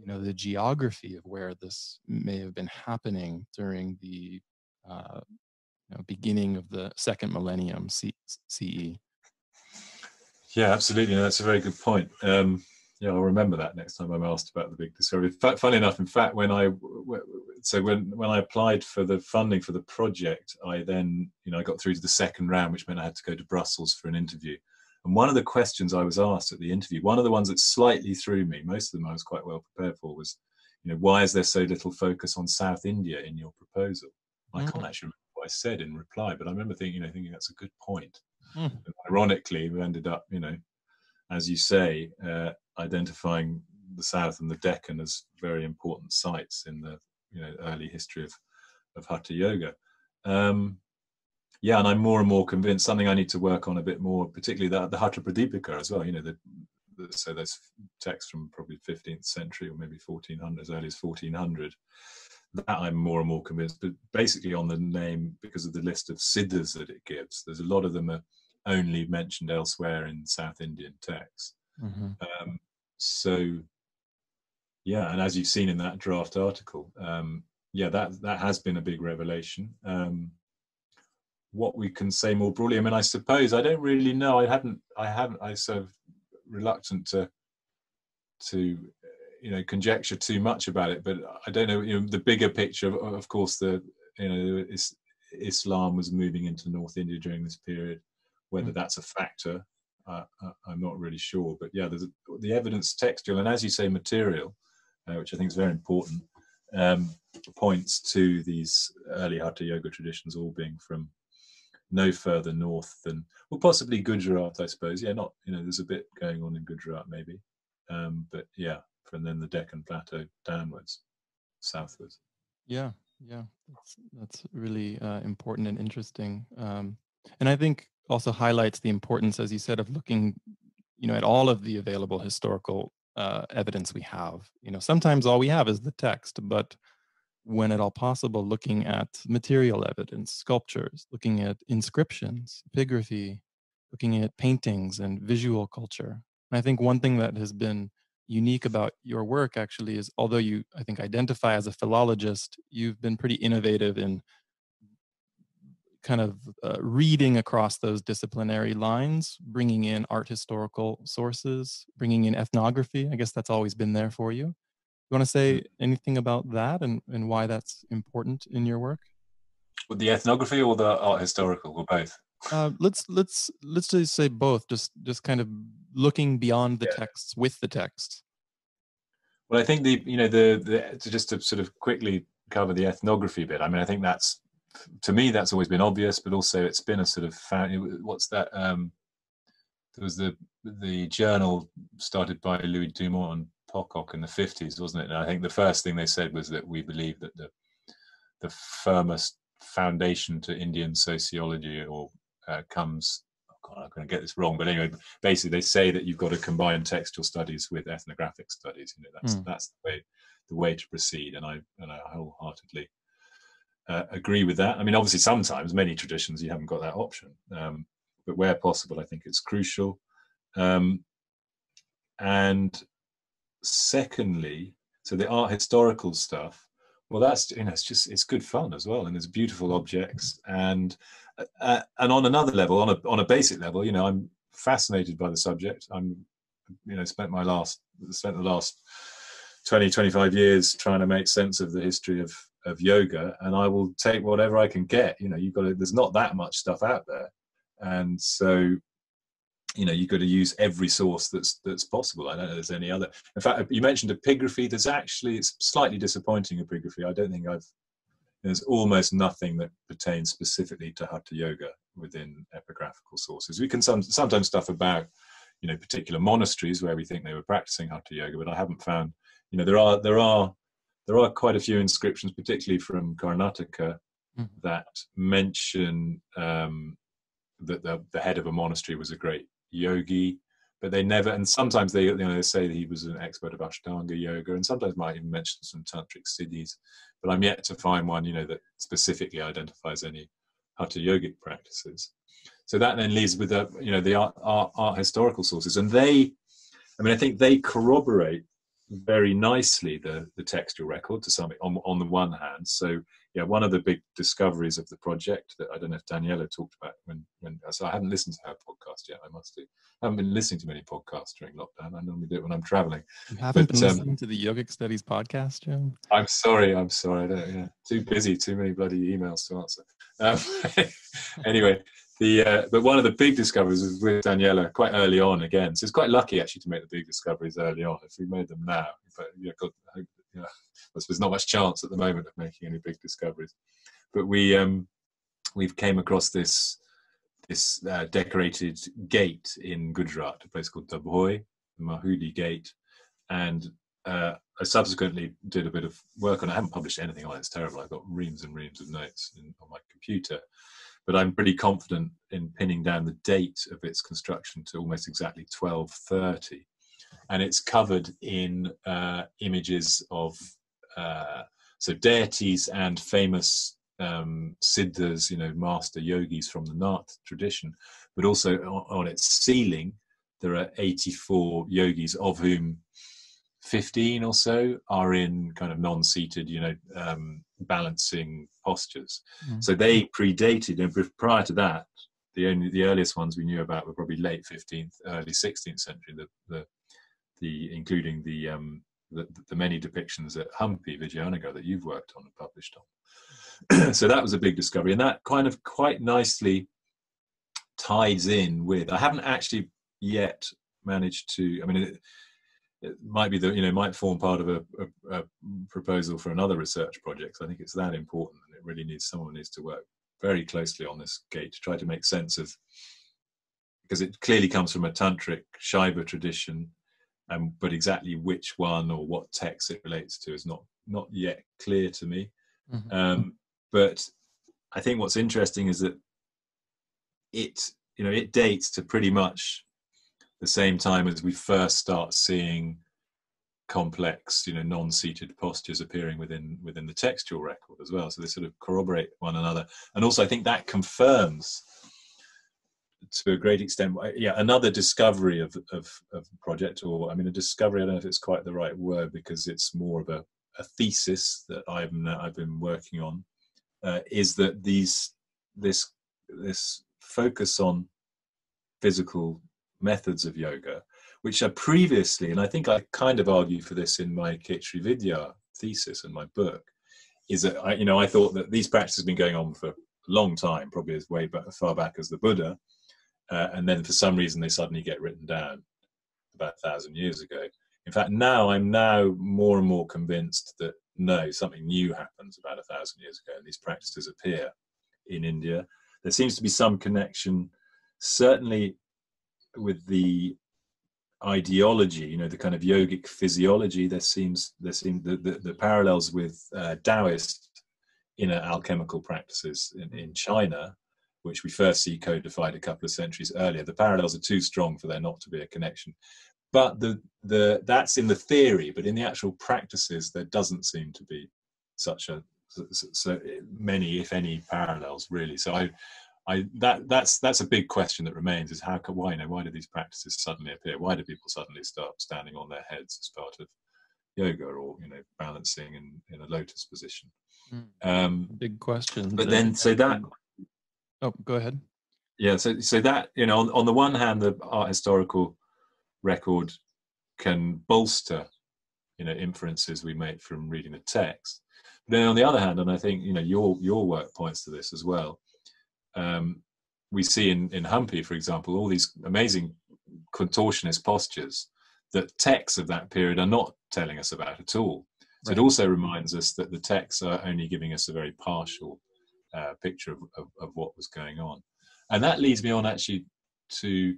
the geography of where this may have been happening during the uh, beginning of the second millennium CE. Yeah, absolutely. No, that's a very good point. Yeah, I'll remember that next time I'm asked about the big discovery. Funny enough, in fact, when I applied for the funding for the project, I then, I got through to the second round, which meant I had to go to Brussels for an interview. And one of the questions I was asked at the interview, one of the ones that slightly threw me, most of them I was quite well prepared for, was, why is there so little focus on South India in your proposal? I can't actually remember what I said in reply, but I remember thinking that's a good point. Mm. And ironically, we ended up, as you say, identifying the South and the Deccan as very important sites in the early history of Hatha Yoga. Yeah, and I'm more and more convinced something I need to work on a bit more, particularly the Hatha Pradipika as well. So there's texts from probably 15th century or maybe 1400, as early as 1400. That I'm more and more convinced, but basically on the name, because of the list of siddhas that it gives, there's a lot of them are only mentioned elsewhere in South Indian texts. Mm-hmm. So, yeah, and as you've seen in that draft article, that has been a big revelation. What we can say more broadly, I suppose I don't really know. I sort of reluctant to conjecture too much about it, but I don't know. The bigger picture, of course, Islam was moving into North India during this period. Whether that's a factor, I'm not really sure. But yeah, there's the evidence, textual, and as you say, material, which I think is very important, points to these early Hatha Yoga traditions all being from no further north than, well, possibly Gujarat, I suppose. Yeah, not, there's a bit going on in Gujarat maybe, but yeah, from then the Deccan Plateau downwards, southwards. Yeah, that's really important and interesting, and I think also highlights the importance, as you said, of looking, at all of the available historical evidence we have. Sometimes all we have is the text, but when at all possible, looking at material evidence, sculptures, looking at inscriptions, epigraphy, looking at paintings and visual culture. And I think one thing that has been unique about your work actually is, although you, I think, identify as a philologist, you've been pretty innovative in kind of reading across those disciplinary lines, bringing in art historical sources, bringing in ethnography. I guess that's always been there for you. You want to say anything about that and why that's important in your work? With the ethnography or the art historical, or both? Let's just say both. Just kind of looking beyond the Yeah. texts with the text. Well, I think just to sort of quickly cover the ethnography bit. I think that's, to me, that's always been obvious, but also it's been a sort of what's that? There was the journal started by Louis Dumont and Pocock in the 50s, wasn't it? And I think the first thing they said was that we believe that the firmest foundation to Indian sociology comes. I'm going to get this wrong, but anyway, basically they say that you've got to combine textual studies with ethnographic studies. That's the way to proceed, and I wholeheartedly agree with that. Obviously, sometimes many traditions you haven't got that option, but where possible, I think it's crucial. And secondly, so the art historical stuff, well, that's it's good fun as well, and there's beautiful objects, and on another level, on a basic level, I'm fascinated by the subject. Spent the last 20-25 years trying to make sense of the history of yoga, and I will take whatever I can get. There's not that much stuff out there, and so you've got to use every source that's possible. I don't know there's any other. In fact, you mentioned epigraphy. It's slightly disappointing epigraphy. I don't think there's almost nothing that pertains specifically to Hatha Yoga within epigraphical sources. We can sometimes stuff about, particular monasteries where we think they were practicing Hatha Yoga, but I haven't found, there are quite a few inscriptions, particularly from Karnataka, that mention that the head of a monastery was a great yogi, but they never, and sometimes they say that he was an expert of Ashtanga yoga, and sometimes might even mention some tantric siddhis, but I'm yet to find one, that specifically identifies any Hatha yogic practices. So that then leaves with the art historical sources, and I think they corroborate very nicely the textual record to some on the one hand. So one of the big discoveries of the project that I don't know if Daniela talked about when so I haven't listened to her podcast yet. I haven't been listening to many podcasts during lockdown. I normally do it when I'm traveling. You haven't been listening to the Yogic Studies podcast, Jim? I'm sorry. I don't. Too busy. Too many bloody emails to answer. Anyway. But one of the big discoveries was with Daniela quite early on again. So it's quite lucky actually to make the big discoveries early on. If we made them now, but there's not much chance at the moment of making any big discoveries. But we've came across this decorated gate in Gujarat, a place called Dabhoi, the Mahoudi Gate, and I subsequently did a bit of work on it. I haven't published anything on it. It's terrible. I've got reams and reams of notes on my computer. But I'm pretty confident in pinning down the date of its construction to almost exactly 1230. And it's covered in images of deities and famous siddhas, master yogis from the Nath tradition. But also on its ceiling, there are 84 yogis, of whom 15 or so are in kind of non-seated, balancing postures. So they predated, and prior to that, the earliest ones we knew about were probably late 15th, early 16th century. Including the many depictions at Hampi, Vijayanagar, that you've worked on and published on. So that was a big discovery, and that kind of quite nicely ties in with. I haven't actually yet managed to. I mean, it might be that might form part of a proposal for another research project. So I think it's that important, and it really someone needs to work very closely on this gate to try to make sense of, because it clearly comes from a tantric Shaiva tradition, but exactly which one or what text it relates to is not yet clear to me. But I think what's interesting is that it dates to pretty much the same time as we first start seeing complex, non-seated postures appearing within the textual record as well. So they sort of corroborate one another. And also I think that confirms to a great extent, another discovery of the project, or a discovery, I don't know if it's quite the right word, because it's more of a thesis that I've been working on, is that this focus on physical methods of yoga, which are previously, and I think I kind of argue for this in my Khechri Vidya thesis and my book, is that I thought that these practices have been going on for a long time, probably as far back as the Buddha, and then for some reason they suddenly get written down about 1,000 years ago. In fact, I'm now more and more convinced that no, something new happens about 1,000 years ago, and these practices appear in India. There seems to be some connection, certainly with the ideology, the kind of yogic physiology. There seems the parallels with Taoist inner alchemical practices in China, which we first see codified a couple of centuries earlier. The parallels are too strong for there not to be a connection. But that's in the theory, but in the actual practices, there doesn't seem to be so many, if any, parallels really. So that's a big question that remains: is why do these practices suddenly appear? Why do people suddenly start standing on their heads as part of yoga, or balancing in a lotus position? Big question. But then, so that. Oh, go ahead. Yeah, so that on the one hand, the art historical record can bolster inferences we make from reading the text. But then on the other hand, and I think your work points to this as well, we see in Hampi, for example, all these amazing contortionist postures that texts of that period are not telling us about at all. So Right. it also reminds us that the texts are only giving us a very partial picture of what was going on. And that leads me on actually to,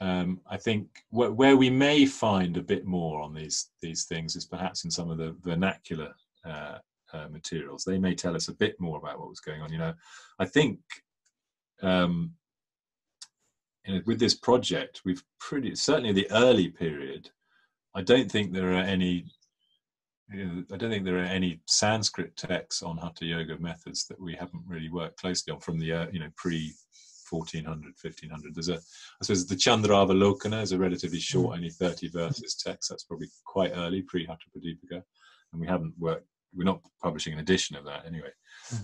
I think, where we may find a bit more on these things is perhaps in some of the vernacular materials. They may tell us a bit more about what was going on. You know, I think with this project, we've certainly the early period, I don't think there are any Sanskrit texts on Hatha Yoga methods that we haven't really worked closely on from the pre 1400, 1500. I suppose the Chandravalokana is a relatively short, only 30 verses text. That's probably quite early, pre-Hatha Pradipika, and we're not publishing an edition of that anyway.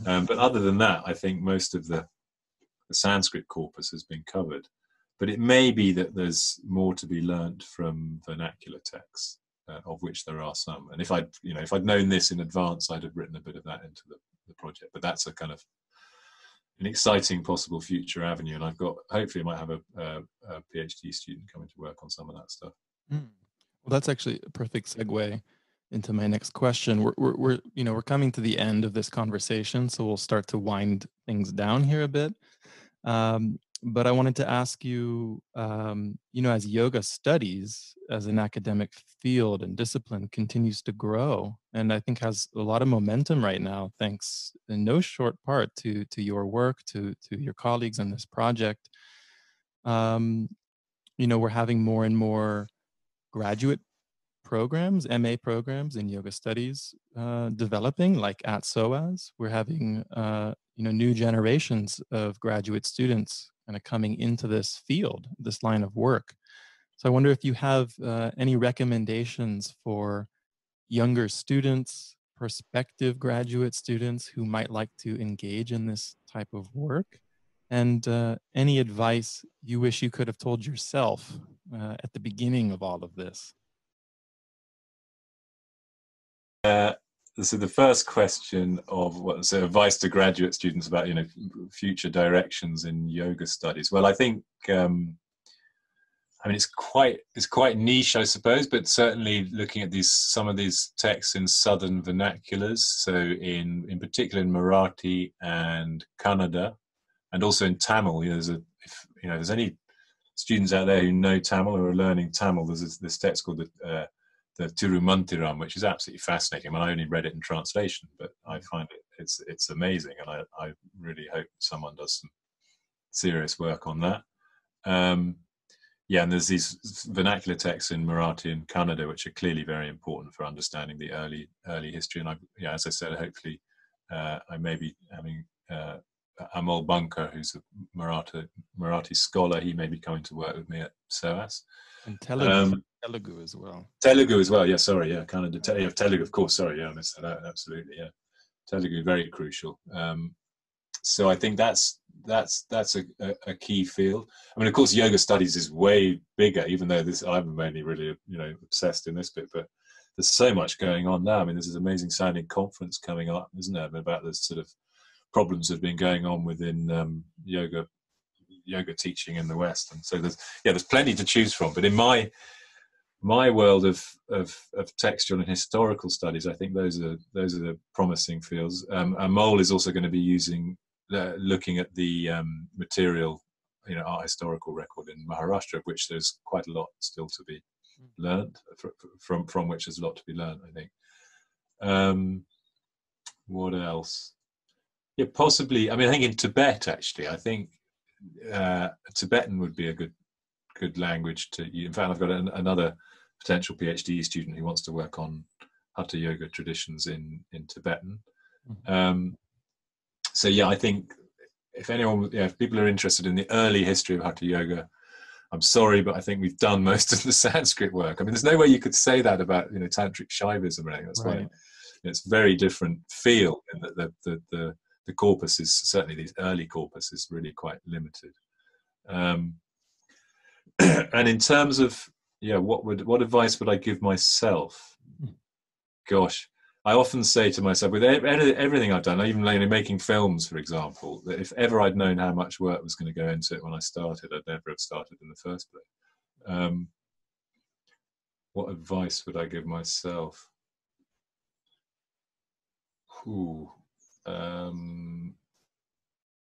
But other than that, I think most of the Sanskrit corpus has been covered. But it may be that there's more to be learnt from vernacular texts, of which there are some. And if I'd known this in advance, I'd have written a bit of that into the project. But that's a kind of an exciting possible future avenue. And hopefully I might have a PhD student coming to work on some of that stuff. Well, that's actually a perfect segue into my next question. We're coming to the end of this conversation, so we'll start to wind things down here a bit. But I wanted to ask you, as yoga studies as an academic field and discipline continues to grow, and I think has a lot of momentum right now, thanks in no short part to your work, to your colleagues in this project. We're having more and more graduate programs, MA programs in yoga studies developing, like at SOAS. We're having new generations of graduate students kind of coming into this field, this line of work. So I wonder if you have any recommendations for younger students, prospective graduate students who might like to engage in this type of work, and any advice you wish you could have told yourself at the beginning of all of this. So the first question of advice to graduate students about future directions in yoga studies. Well, I think it's quite niche, I suppose, but certainly looking at some of these texts in southern vernaculars. So in particular in Marathi and Kannada, and also in Tamil. If there's any students out there who know Tamil or are learning Tamil, there's this text called the Tirumanthiran, which is absolutely fascinating. I mean, I only read it in translation, but I find it's amazing, and I really hope someone does some serious work on that. And there's these vernacular texts in Marathi and Kannada, which are clearly very important for understanding the early history. And as I said, hopefully I may be having Amol Bankar, who's a Marathi scholar. He may be coming to work with me at SOAS. And Telugu as well. Telugu as well, yeah, sorry, yeah, Kannada, Telugu, of course, sorry, yeah, I missed that out, absolutely, yeah. Telugu, very crucial. So I think that's a key field. I mean, of course, yoga studies is way bigger, even though I'm only really, obsessed in this bit, but there's so much going on now. I mean, there's this amazing sounding conference coming up, isn't there, about the sort of problems that have been going on within yoga teaching in the West, and so there's plenty to choose from. But in my world of textual and historical studies, I think those are the promising fields. Amol is also going to be looking at the material, art historical record in Maharashtra, of which there's quite a lot still to be learned, from which there's a lot to be learned, I think. What else? Yeah, possibly. I mean, I think in Tibet, actually, I think Tibetan would be a good language to use. In fact, I've got another potential PhD student who wants to work on Hatha Yoga traditions in Tibetan. So yeah, I think if people are interested in the early history of Hatha Yoga, I'm sorry, but I think we've done most of the Sanskrit work. I mean, there's no way you could say that about Tantric Shaivism or anything. That's right. Why it's a very different field, and that the corpus is certainly, these early corpus is really quite limited. And in terms of what advice would I give myself? Gosh, I often say to myself, with everything I've done, even making films, for example, that if ever I'd known how much work was going to go into it when I started, I'd never have started in the first place. What advice would I give myself? Ooh,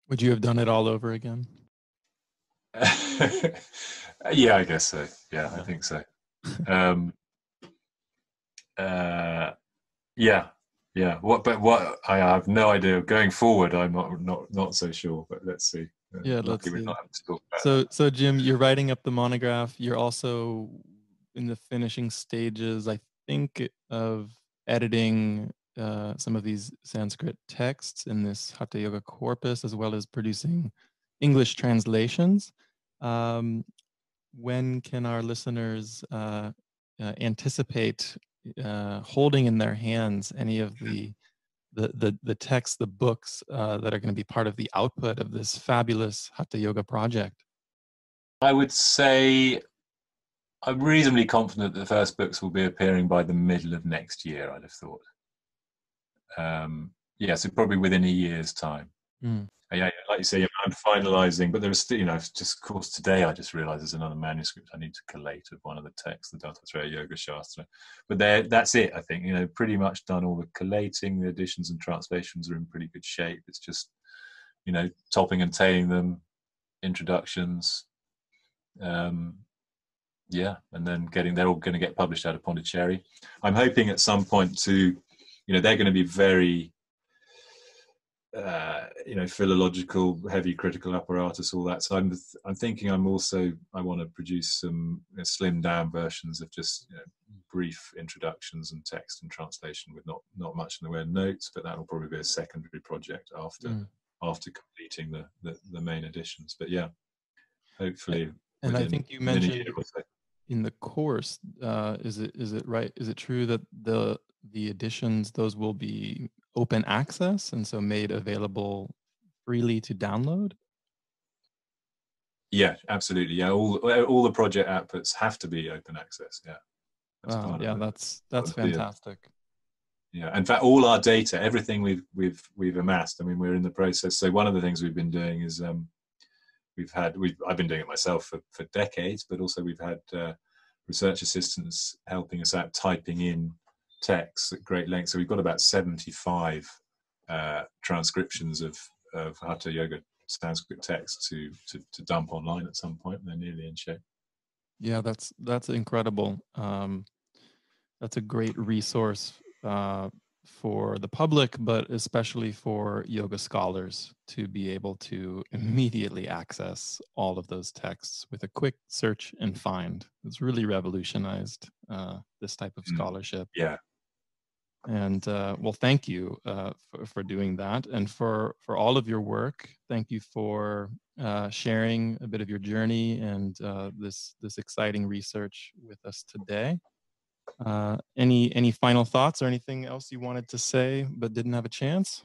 Would you have done it all over again? yeah, I guess so. Yeah, I think so. Yeah. What I have no idea. Going forward, I'm not so sure. But let's see. Yeah, let's Luckily, we're see. not having to talk about that. So Jim, you're writing up the monograph. You're also in the finishing stages, I think, of editing some of these Sanskrit texts in this Hatha Yoga corpus, as well as producing English translations. When can our listeners anticipate holding in their hands any of the texts, the books that are going to be part of the output of this fabulous Hatha Yoga project? I would say I'm reasonably confident that the first books will be appearing by the middle of next year. I'd have thought. Yeah, so probably within a year's time. Mm. Yeah, like you say, I'm finalising, but there's still, just of course today I just realised there's another manuscript I need to collate of one of the texts, the Dattatreya Yoga Shastra. But that's it, I think. Pretty much done all the collating. The editions and translations are in pretty good shape. It's just, topping and tailing them, introductions, yeah, and then they're all going to get published out of Pondicherry. I'm hoping at some point to, they're going to be very philological, heavy critical apparatus, all that. So I'm thinking I want to produce some slimmed down versions of just brief introductions and text and translation with not much in the way of notes, but that will probably be a secondary project after completing the main editions. But yeah, hopefully. And I think you mentioned in the course, is it right? Is it true that the editions, those will be open access and so made available freely to download? Yeah, absolutely. Yeah, all the project outputs have to be open access. Yeah. That's fantastic. Yeah, in fact, all our data, everything we've amassed. I mean, we're in the process. So one of the things we've been doing is I've been doing it myself for decades, but also we've had research assistants helping us out typing in texts at great length. So we've got about 75 transcriptions of Hatha Yoga Sanskrit texts to dump online at some point. They're nearly in shape. Yeah, that's incredible. That's a great resource for the public, but especially for yoga scholars to be able to immediately access all of those texts with a quick search and find. It's really revolutionized this type of scholarship. Yeah. And well, thank you for doing that, and for all of your work. Thank you for sharing a bit of your journey and this exciting research with us today. Any final thoughts or anything else you wanted to say but didn't have a chance?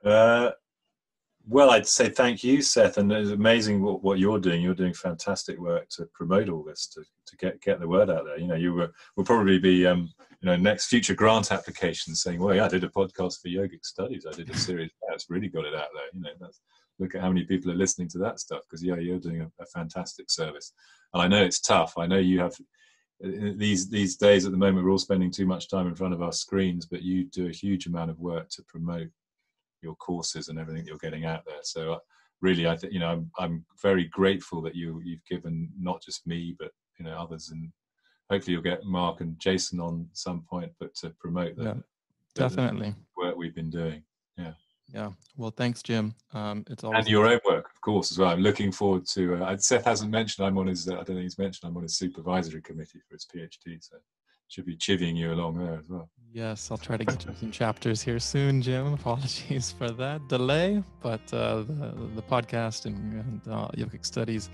Well, I'd say thank you, Seth, and it's amazing what you're doing. You're doing fantastic work to promote all this, to get the word out there. You will probably be next future grant applications saying, well, yeah, I did a podcast for yogic studies. I did a series. That's really got it out there. Look at how many people are listening to that stuff, because you're doing a fantastic service. And I know it's tough. I know you have these days at the moment, we're all spending too much time in front of our screens, but you do a huge amount of work to promote your courses and everything you're getting out there. So really, I think I'm very grateful that you've given not just me but others, and hopefully you'll get Mark and Jason on some point, but to promote definitely the work we've been doing. Yeah. Well, thanks, Jim. It's always and your own work, of course, as well. I'm looking forward to. Seth hasn't mentioned I'm on his. I don't think he's mentioned I'm on his supervisory committee for his PhD, so should be chivying you along there as well. Yes, I'll try to get you some chapters here soon, Jim. Apologies for that delay, but the podcast and yogic studies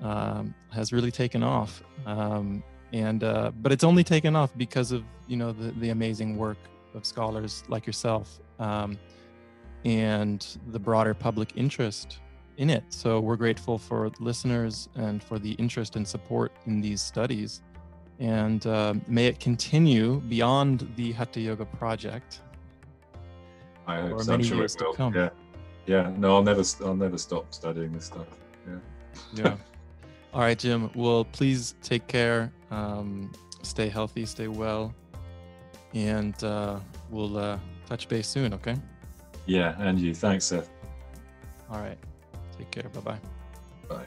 has really taken off, but it's only taken off because of the amazing work of scholars like yourself. And the broader public interest in it. So we're grateful for listeners and for the interest and support in these studies. And may it continue beyond the Hatha Yoga Project I hope for so. many I'm sure years it to will. come. Yeah. Yeah. No, I'll never stop studying this stuff. Yeah. Yeah. All right, Jim. Well, please take care. Stay healthy, stay well, and we'll touch base soon, okay? Yeah, and you. Thanks, Seth. All right. Take care. Bye-bye. Bye.